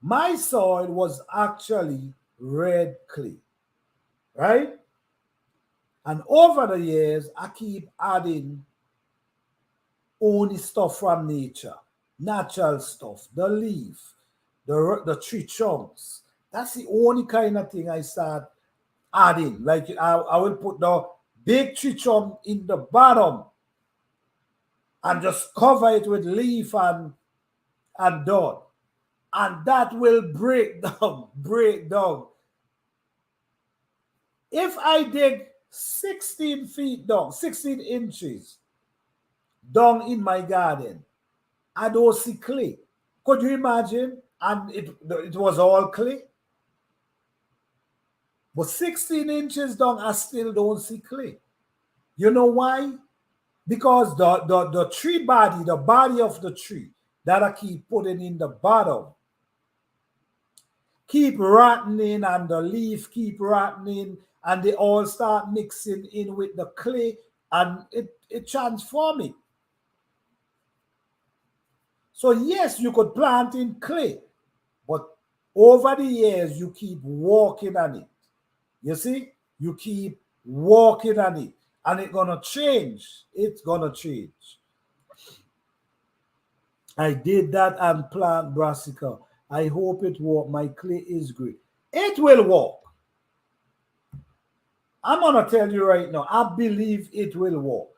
Speaker 1: My soil was actually red clay, right? And over the years, I keep adding only stuff from nature, natural stuff, the leaf, the tree chunks. That's the only kind of thing I start adding. Like I will put the big tree chunk in the bottom and just cover it with leaf and dirt. And that will break down, break down. If I dig 16 feet down, 16 inches down in my garden, I don't see clay. Could you imagine? And it was all clay. But 16 inches down, I still don't see clay. You know why? Because the tree body, the body of the tree that I keep putting in the bottom, keep rotting, and the leaf keep rotting, and they all start mixing in with the clay, and it transforms it. So yes, you could plant in clay, but over the years, you keep walking on it. You see? You keep walking on it. And it's going to change. It's going to change. I did that and plant brassica. I hope it works. My clay is great. It will work. I'm going to tell you right now, I believe it will work.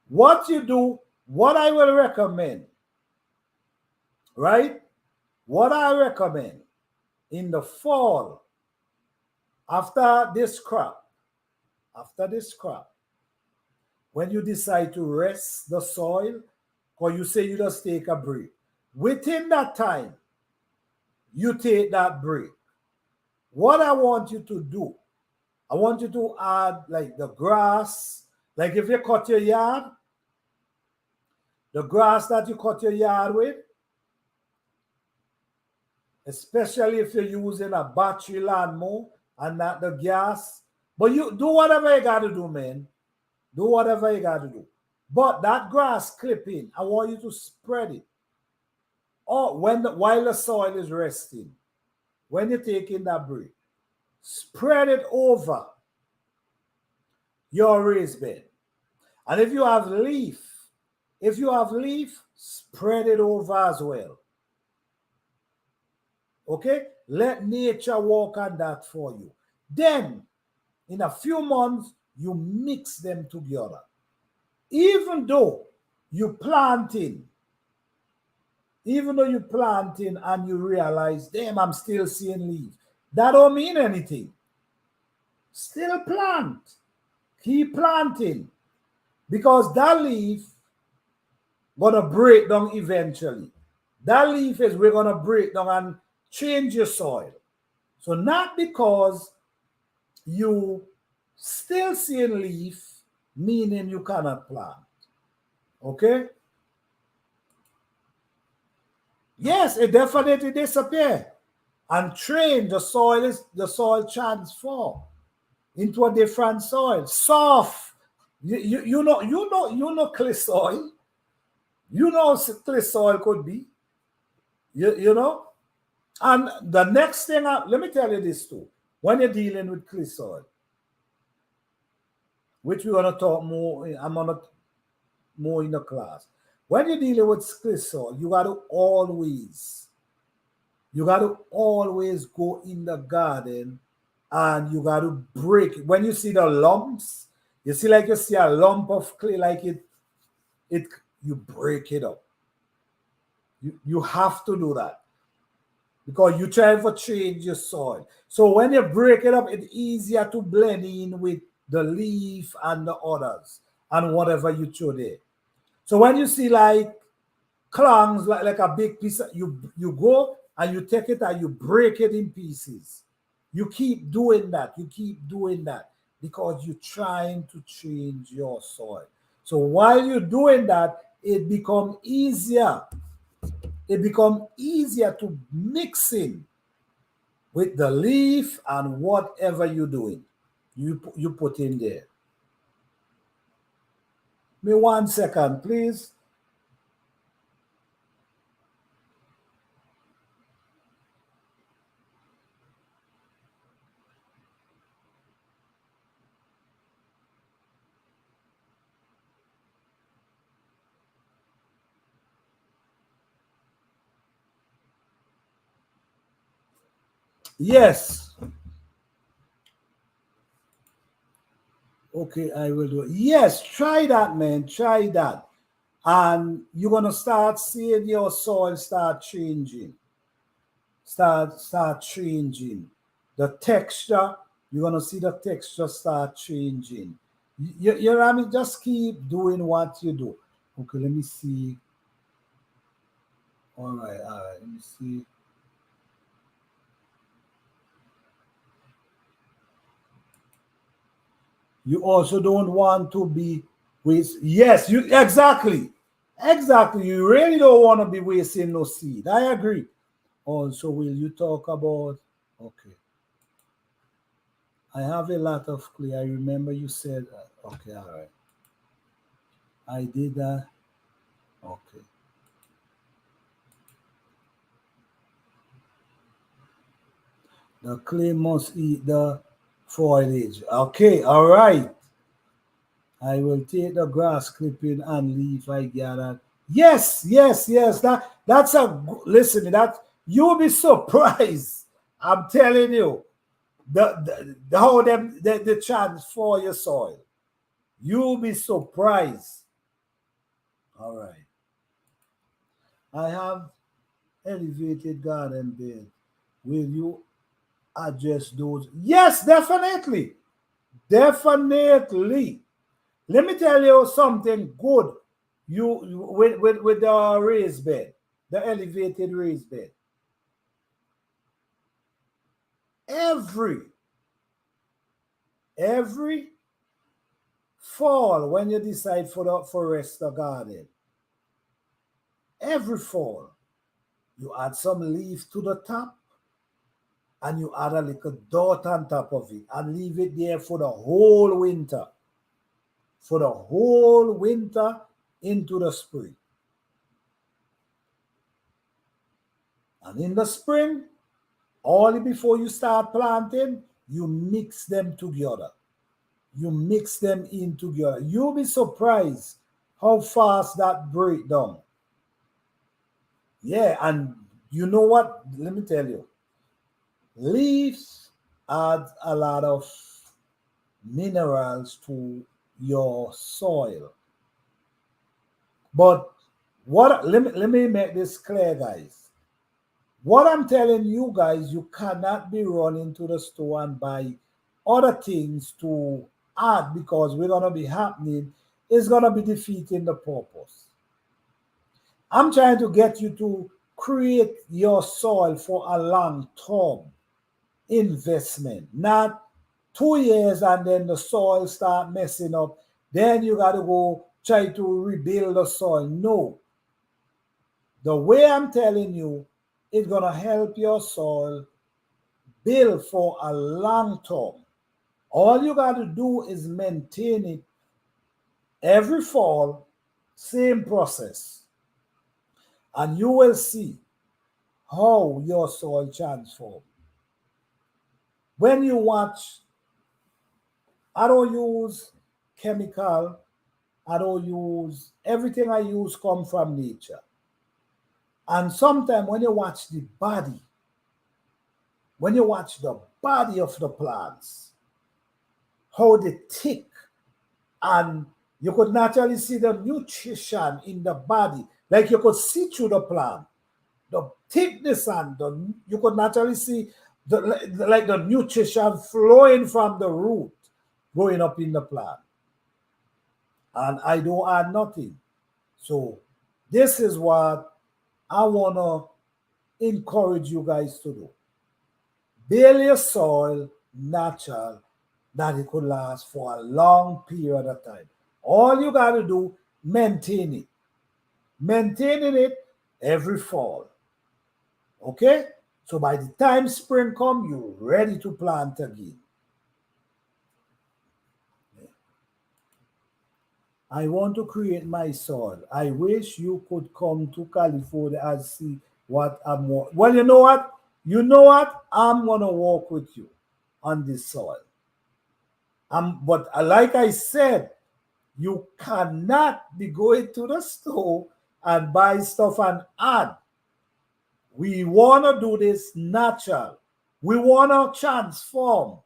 Speaker 1: What you do, what I will recommend, right? What I recommend in the fall, after this crop, when you decide to rest the soil, or you say you just take a break, within that time, you take that break. What I want you to do, I want you to add like the grass, like if you cut your yard, the grass that you cut your yard with, especially if you're using a battery lawnmower and not the gas. But you do whatever you got to do, man. Do whatever you got to do. But that grass clipping, I want you to spread it. Or while the soil is resting, when you're taking that break, spread it over your raised bed. And if you have leaf, spread it over as well. Okay? Let nature work on that for you. Then, in a few months, you mix them together. Even though you're planting and you realize, damn, I'm still seeing leaves, that don't mean anything. Still plant. Keep planting. Because that leaf gonna break down eventually. That leaf is we're gonna break down and change your soil. So not because you still seeing leaf, meaning you cannot plant. Okay? Yes, it definitely disappear. And train the soil transform into a different soil. Soft. You know clay soil. You know clay soil could be. You know? And the next thing, let me tell you this too. When you're dealing with clay soil, which we're going to talk more, I'm going to more in the class. When you're dealing with clay soil, you got to always go in the garden and you got to break it. When you see the lumps, you see a lump of clay, like it you break it up. You have to do that because you try to change your soil. So when you break it up, it's easier to blend in with the leaf and the others and whatever you throw there. So when you see like clongs, like a big piece, you go and you take it and you break it in pieces. You keep doing that. You keep doing that because you're trying to change your soil. So while you're doing that, it become easier to mix in with the leaf and whatever you're doing. You put in there. Me 1 second, please. Yes. Okay, I will do it. Yes, try that, man. Try that. And you're gonna start seeing your soil start changing. Start changing. The texture, you're gonna see the texture start changing. You know what I mean? Just keep doing what you do. Okay, let me see. All right, let me see. You also don't want to be waste. Yes, you exactly. Exactly. You really don't want to be wasting no seed. I agree. Also, will you talk about okay. I have a lot of clay. I remember you said okay, all right. I did that. Okay. The clay must eat the foliage. Okay, all right. I will take the grass clipping and leaf I gathered. Yes, yes, yes. That's listen. That you'll be surprised. I'm telling you, the how them the chance for your soil. You'll be surprised. All right. I have elevated garden bed. Will you address those? Yes, definitely. Definitely. Let me tell you something good. With the raised bed, the elevated raised bed. Every every fall when you decide for the forest or garden, every fall you add some leaf to the top and you add a little dot on top of it and leave it there for the whole winter. For the whole winter into the spring. And in the spring, only before you start planting, you mix them together. You mix them in together. You'll be surprised how fast that break down. Yeah, and you know what? Let me tell you, leaves add a lot of minerals to your soil. But let me make this clear, guys. What I'm telling you guys, you cannot be running to the store and buy other things to add because we're gonna be happening. It's gonna be defeating the purpose. I'm trying to get you to create your soil for a long term investment, not 2 years and then the soil start messing up. Then you gotta go try to rebuild the soil. No, the way I'm telling you, it's gonna help your soil build for a long term. All you got to do is maintain it every fall, same process, and you will see how your soil transform. When you watch, I don't use chemical, I don't use, everything I use come from nature. And sometimes when you watch the body, when you watch the body of the plants, how they thick, and you could naturally see the nutrition in the body, like you could see through the plant, the thickness, and you could naturally see like the nutrition flowing from the root going up in the plant. And I don't add nothing. So this is what I want to encourage you guys to do. Build your soil natural that it could last for a long period of time. All you got to do, maintain it. Maintaining it every fall. Okay? So by the time spring come, you're ready to plant again. I want to create my soil. I wish you could come to California and see what I'm. Well, you know what? You know what? I'm gonna walk with you on this soil. But like I said, you cannot be going to the store and buy stuff and add. We wanna do this natural. We wanna transform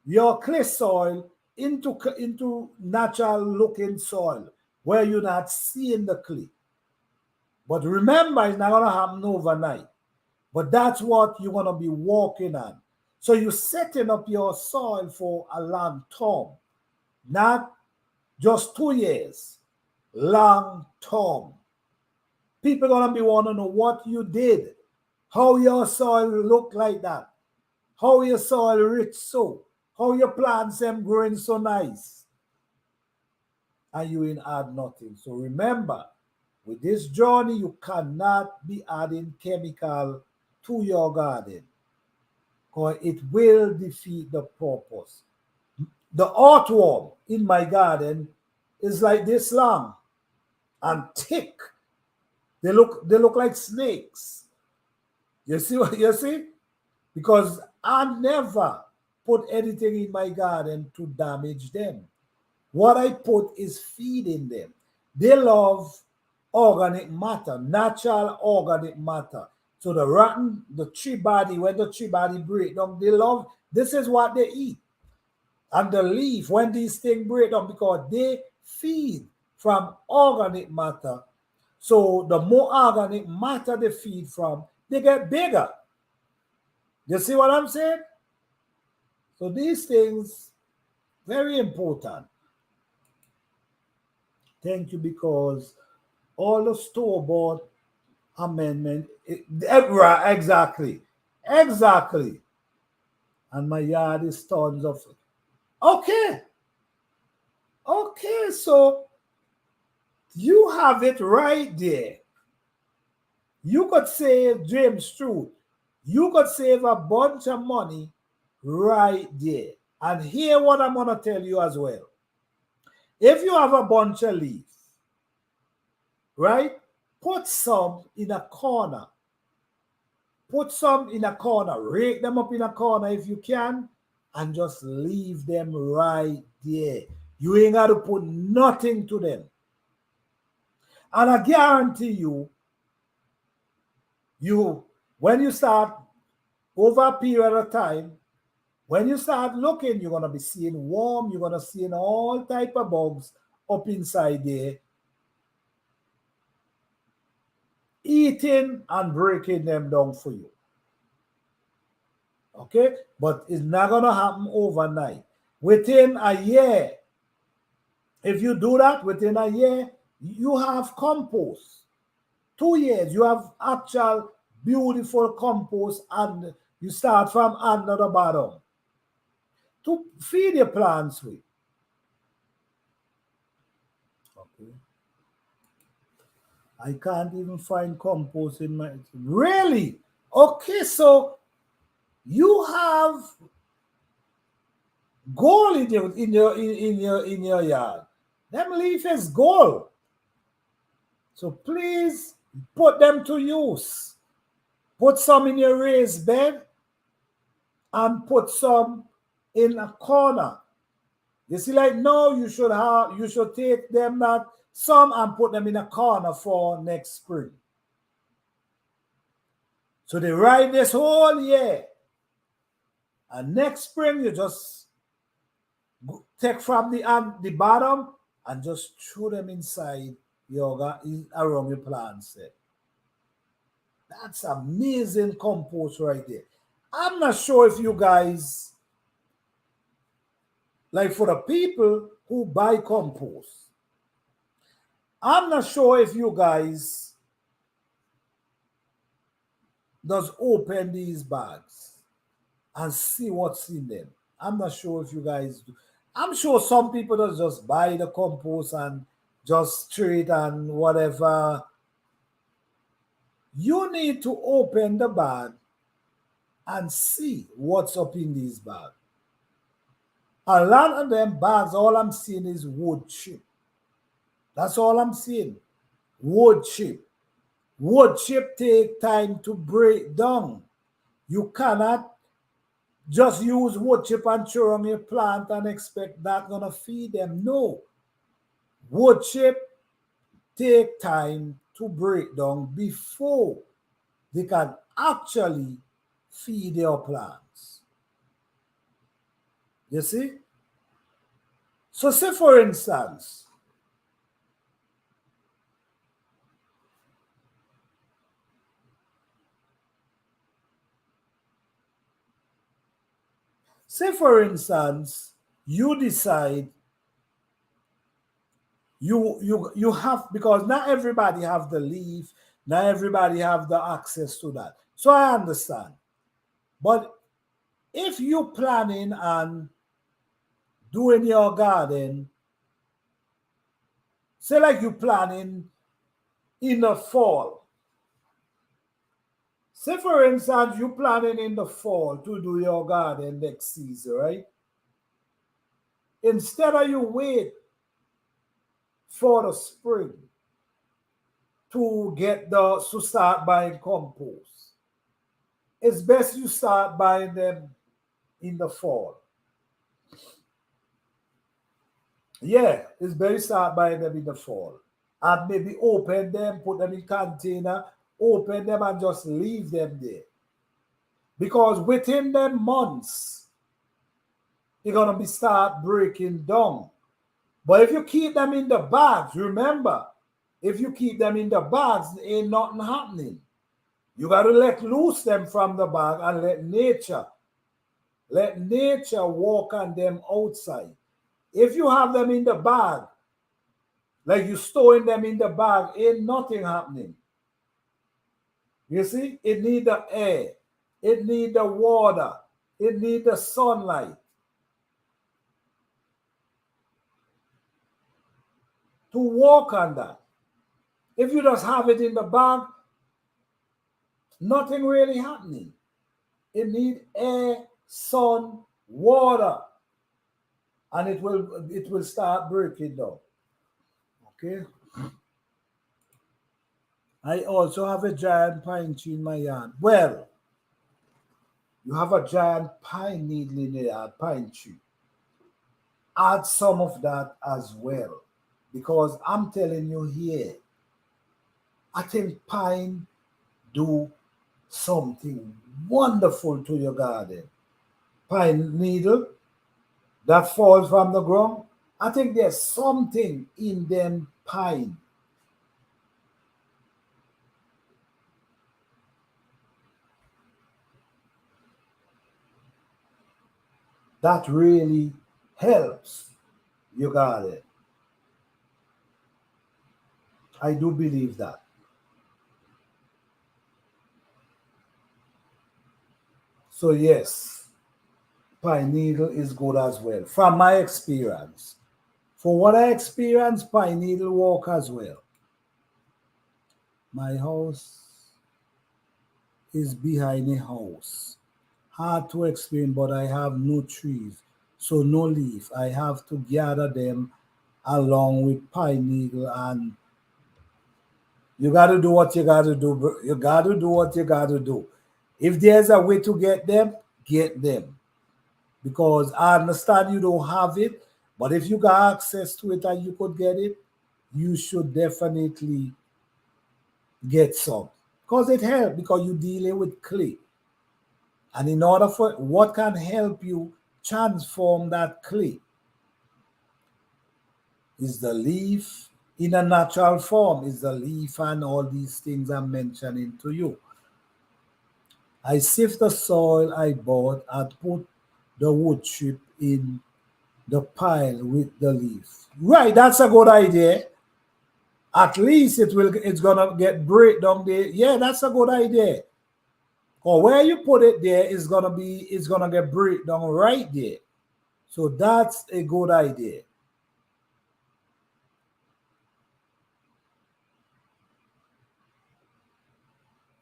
Speaker 1: your clay soil into natural looking soil where you're not seeing the clay. But remember, it's not going to happen overnight. But that's what you're going to be working on. So you're setting up your soil for a long term, not just 2 years, long term. People are going to be wanting to know what you did, how your soil looked like that, how your soil rich so, how your plants them growing so nice, and you ain't add nothing. So remember, with this journey, you cannot be adding chemical to your garden because it will defeat the purpose. The earthworm in my garden is like this long and thick. They look like snakes. You see what you see? Because I never put anything in my garden to damage them. What I put is feeding them. They love organic matter, natural organic matter. So the rotten, the tree body, when the tree body break down, they love, this is what they eat. And the leaf, when these things break down, because they feed from organic matter. So the more organic matter they feed from, they get bigger. You see what I'm saying? So these things, very important. Thank you, because all the store-bought amendment, right, exactly. And my yard is tons of, okay, so you have it right there. You could save, James True, you could save a bunch of money right there. And hear what I'm going to tell you as well. If you have a bunch of leaves, right, put some in a corner. Put some in a corner, rake them up in a corner if you can, and just leave them right there. You ain't got to put nothing to them. And I guarantee you, when you start over a period of time, when you start looking, you're gonna be seeing worm, you're gonna see all type of bugs up inside there, eating and breaking them down for you. Okay, but it's not gonna happen overnight. Within a year, if you do that within a year, you have compost. 2 years, you have actual beautiful compost, and you start from under the bottom to feed your plants with. Okay. I can't even find compost in my, really? Okay, so you have gold in your yard. Them leaf is gold. So please put them to use. Put some in your raised bed and put some in a corner. You see, like now you should take them that some and put them in a corner for next spring. So they ride this whole year. And next spring you just take from the bottom and just throw them inside around your plants there. That's amazing compost right there. I'm not sure if you guys, like for the people who buy compost, I'm not sure if you guys does open these bags and see what's in them. I'm not sure if you guys do. I'm sure some people just buy the compost and just trade and whatever. You need to open the bag and see what's up in these bags. A lot of them bags, all I'm seeing is wood chip. That's all I'm seeing. Wood chip. Wood chip take time to break down. You cannot just use wood chip and throw on your plant and expect that gonna feed them. No. Wood chip take time to break down before they can actually feed your plants. You see? So say for instance, you decide you have, because not everybody have the leaf, not everybody have the access to that. So I understand. But if you planning on doing your garden, say like you planning in the fall. Say for instance, you planning in the fall to do your garden next season, right? Instead of you wait for the spring to start buying compost, it's best you start buying them in the fall. Yeah, it's better start buying them in the fall. And maybe open them, put them in container, open them and just leave them there. Because within them months, they're gonna be start breaking down. But if you keep them in the bags, remember, if you keep them in the bags, ain't nothing happening. You gotta let loose them from the bag and let nature walk on them outside. If you have them in the bag, like you storing them in the bag, ain't nothing happening. You see, it need the air, it need the water, it need the sunlight to walk on that. If you just have it in the bag, nothing really happening. It need air, sun, water, and it will start breaking down. Okay. I also have a giant pine tree in my yard. Well, you have a giant pine needle in the yard, pine tree. Add some of that as well. Because I'm telling you here, I think pine do something wonderful to your garden. Pine needle that falls from the ground, I think there's something in them pine that really helps your garden. I do believe that. So yes, pine needle is good as well. From my experience. For what I experienced, pine needle work as well. My house is behind a house. Hard to explain, but I have no trees, so no leaf. I have to gather them along with pine needle, and you got to do what you got to do. You got to do what you got to do. If there's a way to get them, because I understand you don't have it, But if you got access to it and you could get it, you should definitely get some. Because it helps, because you're dealing with clay. And in order for what can help you transform that clay is the leaf in a natural form, is the leaf and all these things I'm mentioning to you. I sift the soil I bought and put the wood chip in the pile with the leaf. Right, that's a good idea. At least it's gonna get break down there. Yeah, that's a good idea. Or where you put it there is gonna get break down right there. So that's a good idea.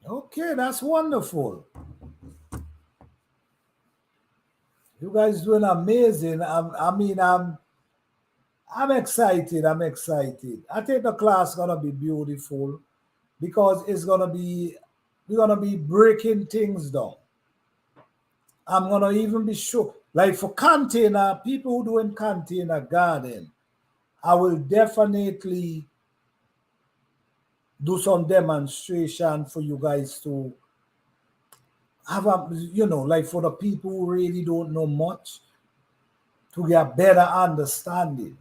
Speaker 1: Okay, that's wonderful. You guys doing amazing. I'm excited. I'm excited. I think the class gonna be beautiful because we're gonna be breaking things down. I'm gonna even be sure, like for container, people who doing container garden, I will definitely do some demonstration for you guys to have a, like for the people who really don't know much, to get better understanding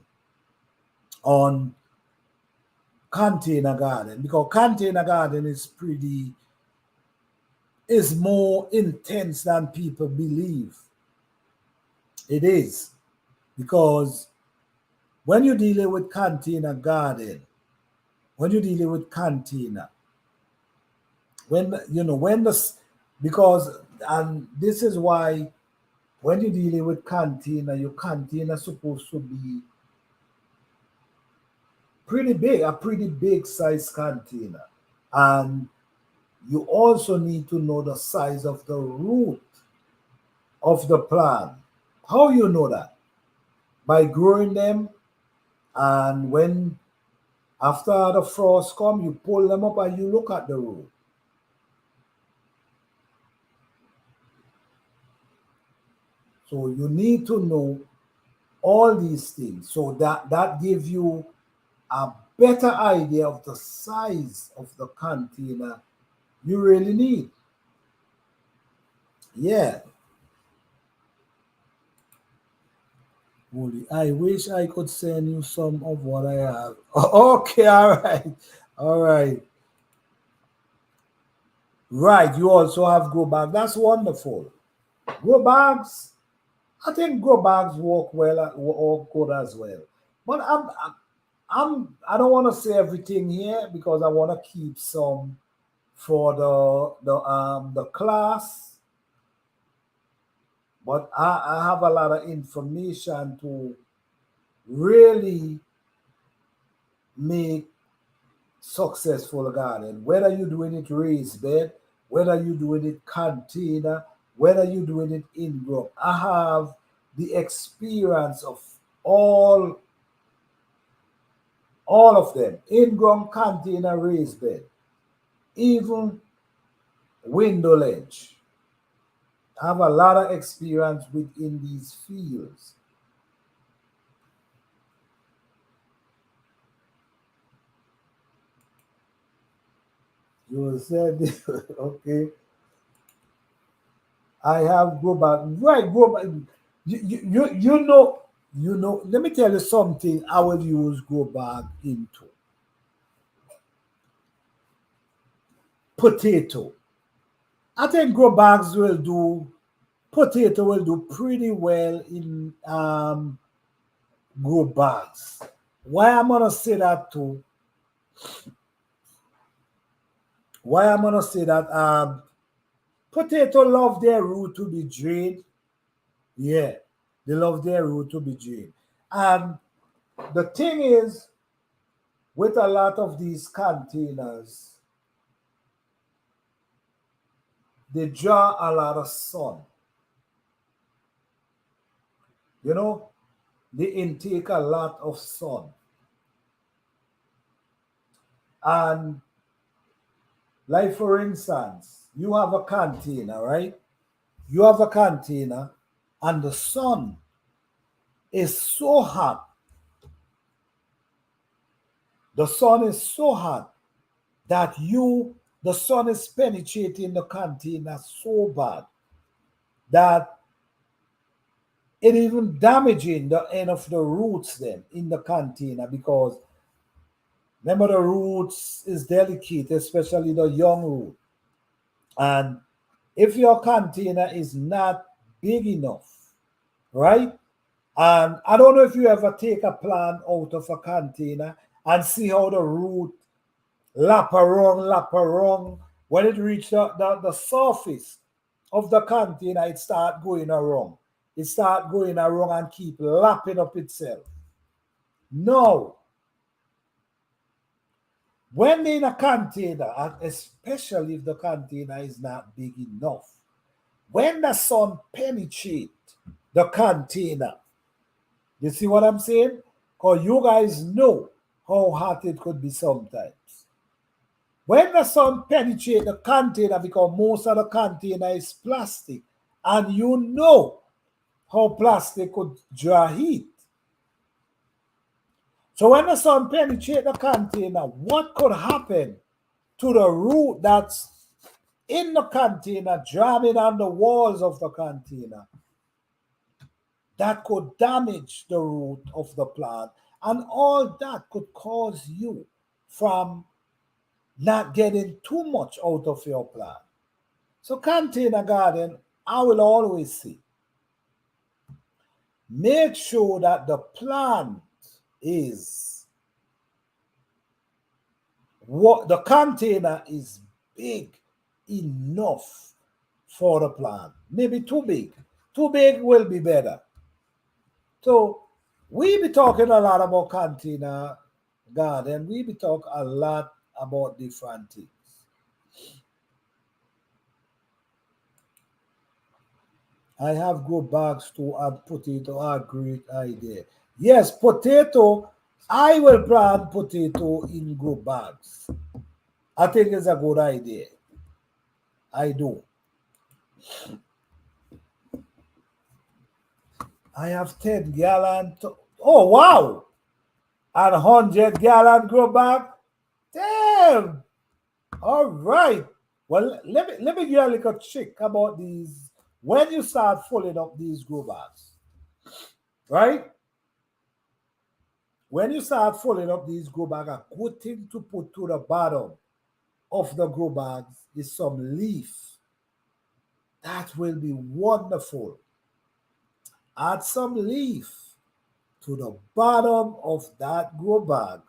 Speaker 1: on container garden, because container garden is more intense than people believe. It is, because when you're dealing with container garden, when you're dealing with container, when when because, and this is why when you're dealing with container, your container supposed to be pretty big, a pretty big size container. And you also need to know the size of the root of the plant. How you know that? By growing them, and when after the frost come, you pull them up and you look at the root. So you need to know all these things, so that gives you a better idea of the size of the container you really need. Yeah. Holy, I wish I could send you some of what I have. Okay, all right. All right. Right. You also have grow bag. That's wonderful. Grow bags. I think grow bags work well, work good as well. But I don't want to say everything here because I want to keep some for the class. But I have a lot of information to really make successful garden. Whether you're doing it raised bed, whether you're doing it container, whether you're doing it indoor. I have the experience of all all of them. In-ground container raised bed, even window ledge. I have a lot of experience within these fields. You said okay. I have go back. Right, go back. You know, let me tell you something I will use go back into. Potato. I think grow bags will do potato will do pretty well in grow bags. Why I'm gonna say that too? Why I'm gonna say that potato love their root to be drained. Yeah, they love their root to be drained. And the thing is, with a lot of these containers, they draw a lot of sun. You know, they intake a lot of sun. And like for instance, you have a container, right? You have a container, and the sun is so hot. The sun is so hot that the sun is penetrating the container so bad that it even damaging the end of the roots then in the container, because remember the roots is delicate, especially the young root. And if your container is not big enough, right? And I don't know if you ever take a plant out of a container and see how the root lap around. When it reaches the surface of the container, it start going around. It start going around and keep lapping up itself. No. When in a container, and especially if the container is not big enough, when the sun penetrates the container, you see what I'm saying? Because you guys know how hot it could be sometimes. When the sun penetrates the container, because most of the container is plastic, and you know how plastic could draw heat. So when the sun penetrates the container, what could happen to the root that's in the container, jamming on the walls of the container? That could damage the root of the plant, and all that could cause you from not getting too much out of your plant. So container garden, I will always say, make sure that the plant is what the container is big enough for the plant. Maybe too big. Too big will be better. So we be talking a lot about container garden. We be talk a lot about different things. I have grow bags to add potato. A great idea. Yes, potato. I will plant potato in grow bags. I think it's a good idea. I do. I have 10 gallon. Oh wow! And 100 gallon grow bag. Damn. All right. Well, let me give you a little trick about these. When you start filling up these grow bags, right? When you start filling up these grow bags, a good thing to put to the bottom of the grow bags is some leaf. That will be wonderful. Add some leaf to the bottom of that grow bag,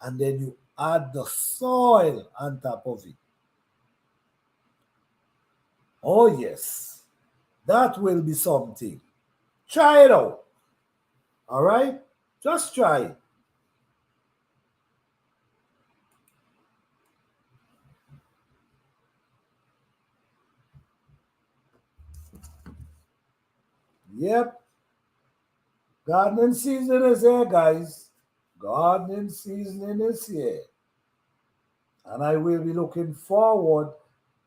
Speaker 1: and then you add the soil on top of it. Oh, yes, that will be something. Try it out. All right? Just try it. Yep. Gardening season is here, guys. Gardening season is here. And I will be looking forward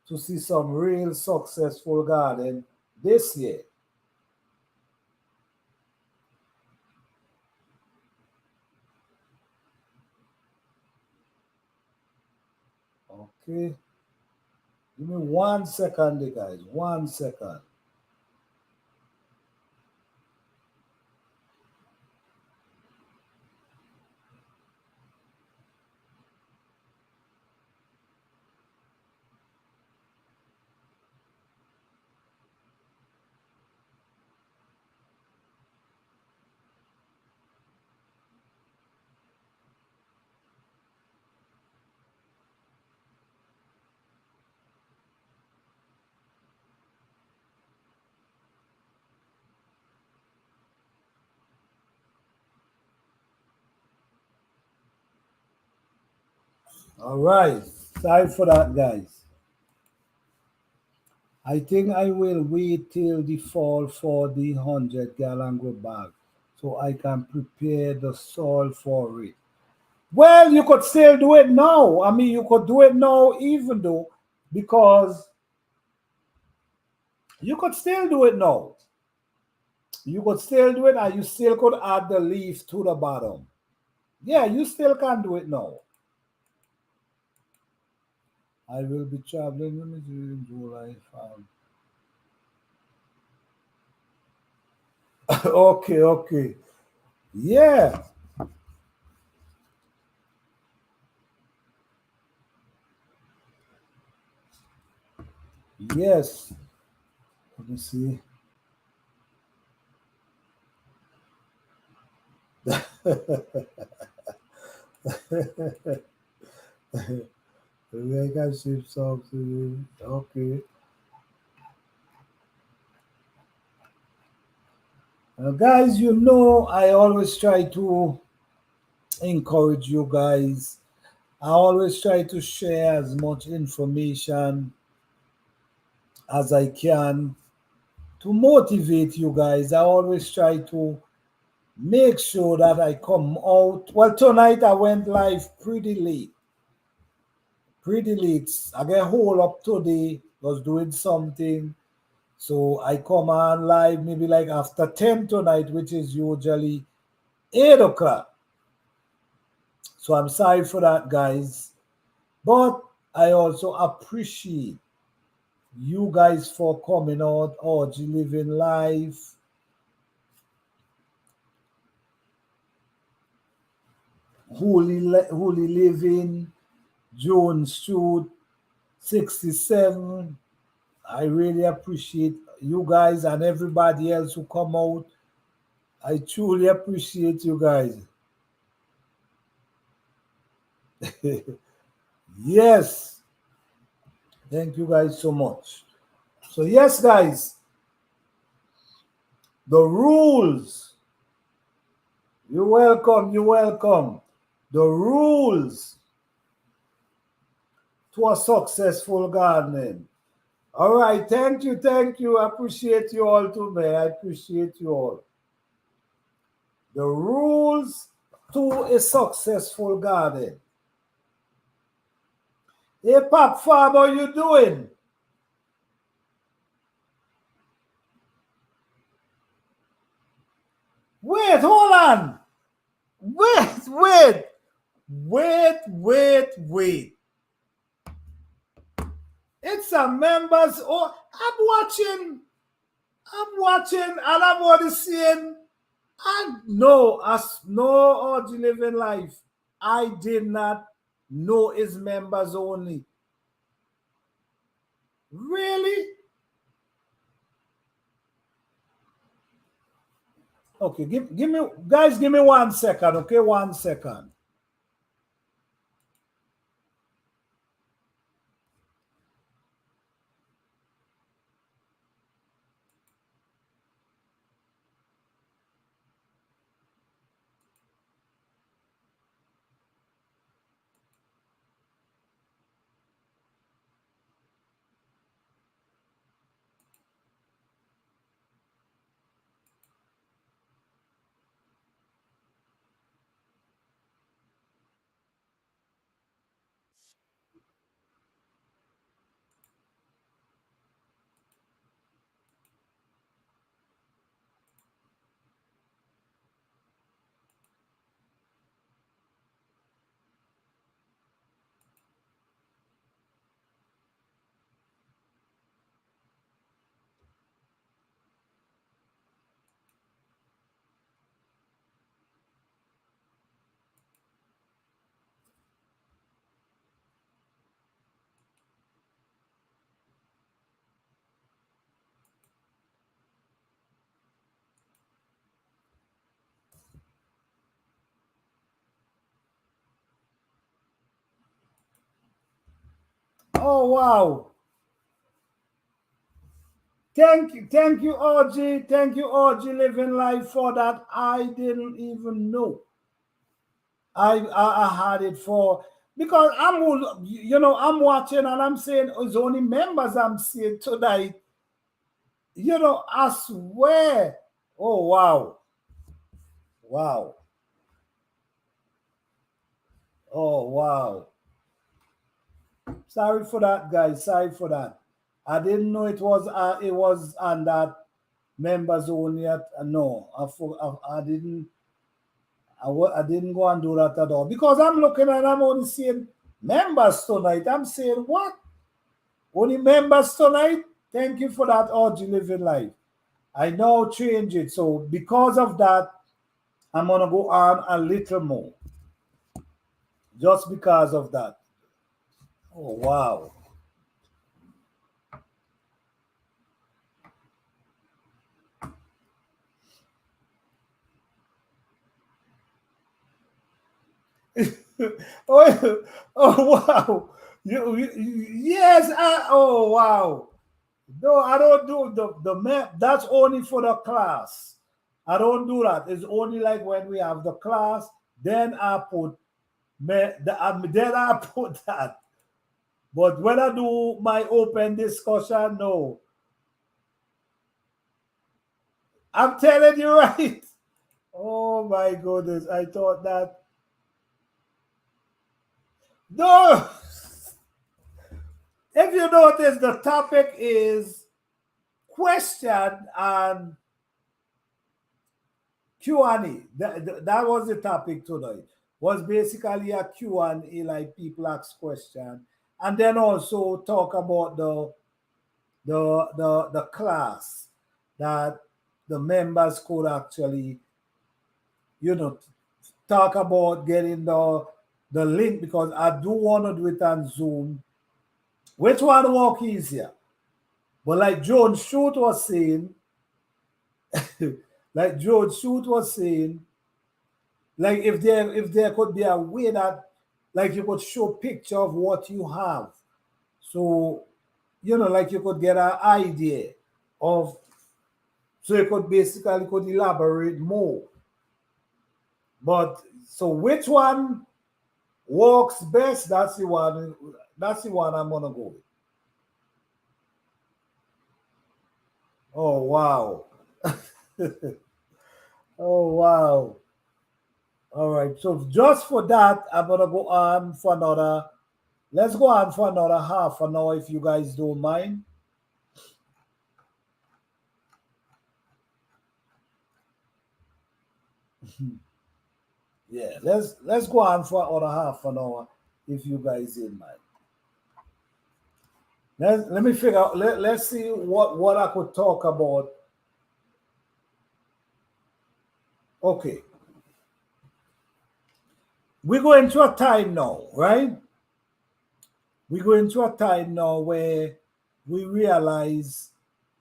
Speaker 1: to see some real successful garden this year. Okay. Give me 1 second, guys. 1 second. All right. Sorry for that, guys. I think I will wait till the fall for the 100 gallon go bag so I can prepare the soil for it. Well, you could still do it now. I mean, you could do it now, even though, because you could still do it now. You could still do it, and you still could add the leaf to the bottom. Yeah, you still can do it now. I will be traveling in July. Okay, okay. Yeah. Yes. Let me see. Make a ship song to you. Okay. Guys, you know, I always try to encourage you guys. I always try to share as much information as I can to motivate you guys. I always try to make sure that I come out. Well, tonight I went live pretty late. Pretty late. I get whole up today, was doing something. So I come on live maybe like after 10 tonight, which is usually 8 o'clock. So I'm sorry for that, guys. But I also appreciate you guys for coming out, OG Living Life, Holy Living, Jones Street, 67. I really appreciate you guys and everybody else who come out. I truly appreciate you guys. Yes, thank you guys so much. So, yes, guys, the rules. You're welcome. You're welcome. The rules to a successful gardening. All right, thank you, thank you. I appreciate you all too, man. I appreciate you all. The rules to a successful garden. Hey, Pop Farm, how you doing? Wait, hold on. Wait. It's a members. Oh, I'm watching, and I'm already seeing. And no, as no orgy living life. I did not know it's members only. Really? Okay, give me guys, give me 1 second, okay? 1 second. Oh wow. Thank you, OG. Thank you, OG Living Life for that. I didn't even know. I had it for because I'm watching and I'm saying it's only members I'm seeing tonight. I swear. Oh wow. Wow. Oh wow. Sorry for that, guys. Sorry for that. I didn't know it was on that members only at no, I didn't. I didn't go and do that at all because I'm looking and I'm only seeing members tonight. I'm saying what? Only members tonight? Thank you for that, Audrey Living Life. I now change it. So because of that, I'm gonna go on a little more. Just because of that. Oh wow. oh, oh wow. Yes, oh wow. No, I don't do the map. That's only for the class. I don't do that. It's only like when we have the class, then I put then I put that. But when I do my open discussion, no. I'm telling you right. Oh my goodness. I thought that. No. If you notice, the topic is question and Q&A. That was the topic tonight. Was basically a Q&A, like people ask question, and then also talk about the class that the members could actually, you know, talk about getting the link because I do want to do it on Zoom. Which one work easier? But like Joan Shoot was saying, like Joan Shoot was saying, like if there could be a way that like you could show picture of what you have, so like you could get an idea of, so you could basically could elaborate more. But so which one works best? That's the one I'm gonna go with. Oh wow. Oh wow. All right, so just for that I'm gonna go on for another, let's go on for another half an hour if you guys don't mind. Yeah, let's go on for another half an hour if you guys in mind. Let me figure out. Let's see what I could talk about. Okay, we go into a time now, right? We go into a time now where we realize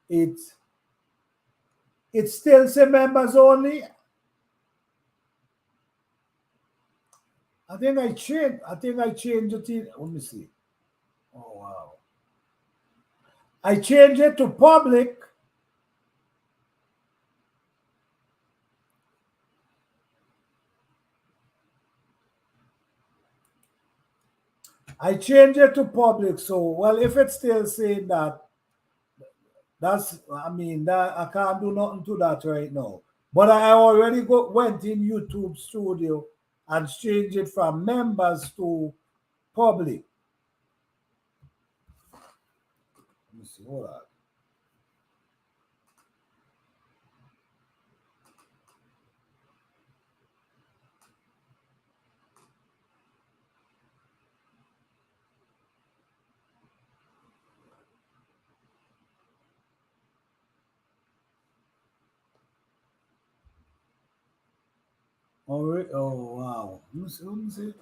Speaker 1: it it still say members only. I think I changed it. Let me see. Oh wow. I changed it to public. I changed it to public. So well, if it's still saying that, I mean, that I can't do nothing to that right now. But I already went in YouTube Studio and changed it from members to public. Let me see. Hold on. All right. Oh wow. Let me see. Let me see.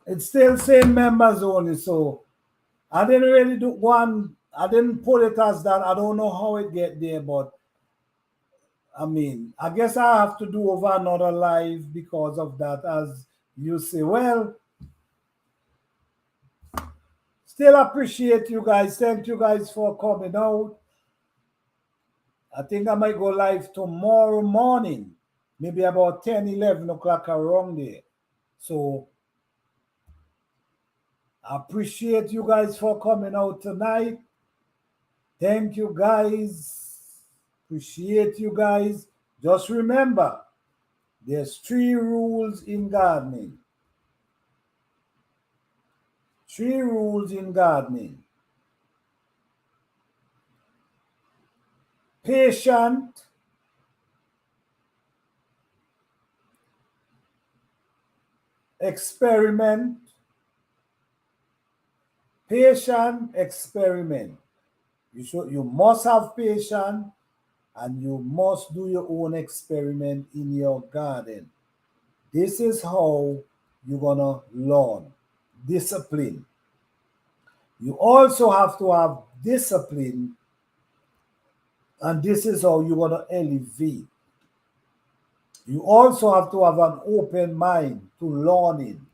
Speaker 1: It's still same members only, so I didn't really do one. I didn't put it as that. I don't know how it get there, but I mean, I guess I have to do over another live because of that. As you say, well, still appreciate you guys. Thank you guys for coming out. I think I might go live tomorrow morning, maybe about 10, 11 o'clock around there. So I appreciate you guys for coming out tonight. Thank you guys. Appreciate you guys. Just remember, there's 3 rules in gardening. 3 rules in gardening. Patient, experiment, patient, experiment. You must have patience and you must do your own experiment in your garden. This is how you're gonna learn. Discipline. You also have to have discipline, and this is how you're gonna elevate. You also have to have an open mind to learning.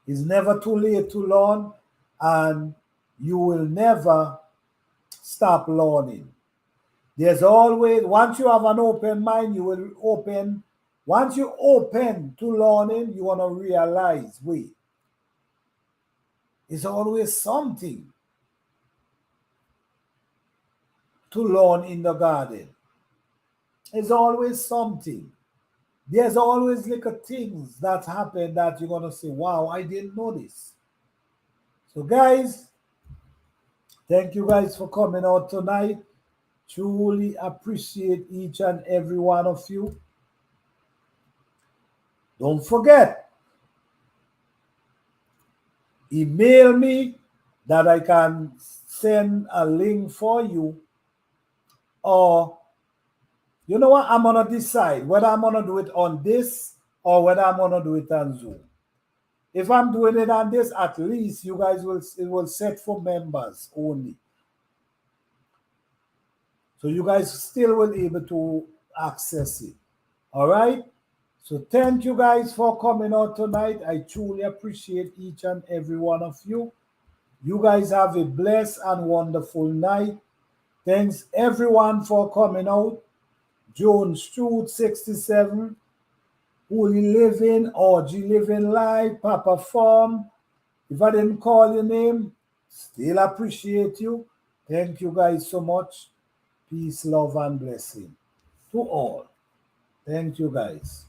Speaker 1: It's never too late to learn, and you will never stop learning. There's always, once you have an open mind, you will open. Once you open to learning, you want to realize, wait, it's always something to learn in the garden. It's always something. There's always little things that happen that you're going to say, wow, I didn't know this. So, guys, thank you guys for coming out tonight. Truly appreciate each and every one of you. Don't forget, email me that I can send a link for you. Or, you know what? I'm going to decide whether I'm going to do it on this or whether I'm going to do it on Zoom. If I'm doing it on this, at least you guys it will set for members only. So you guys still will be able to access it. All right? So thank you guys for coming out tonight. I truly appreciate each and every one of you. You guys have a blessed and wonderful night. Thanks everyone for coming out. Jones Truth 67, Holy Living, Orgy Living Life, Papa Farm. If I didn't call your name, still appreciate you. Thank you guys so much. Peace, love, and blessing to all. Thank you guys.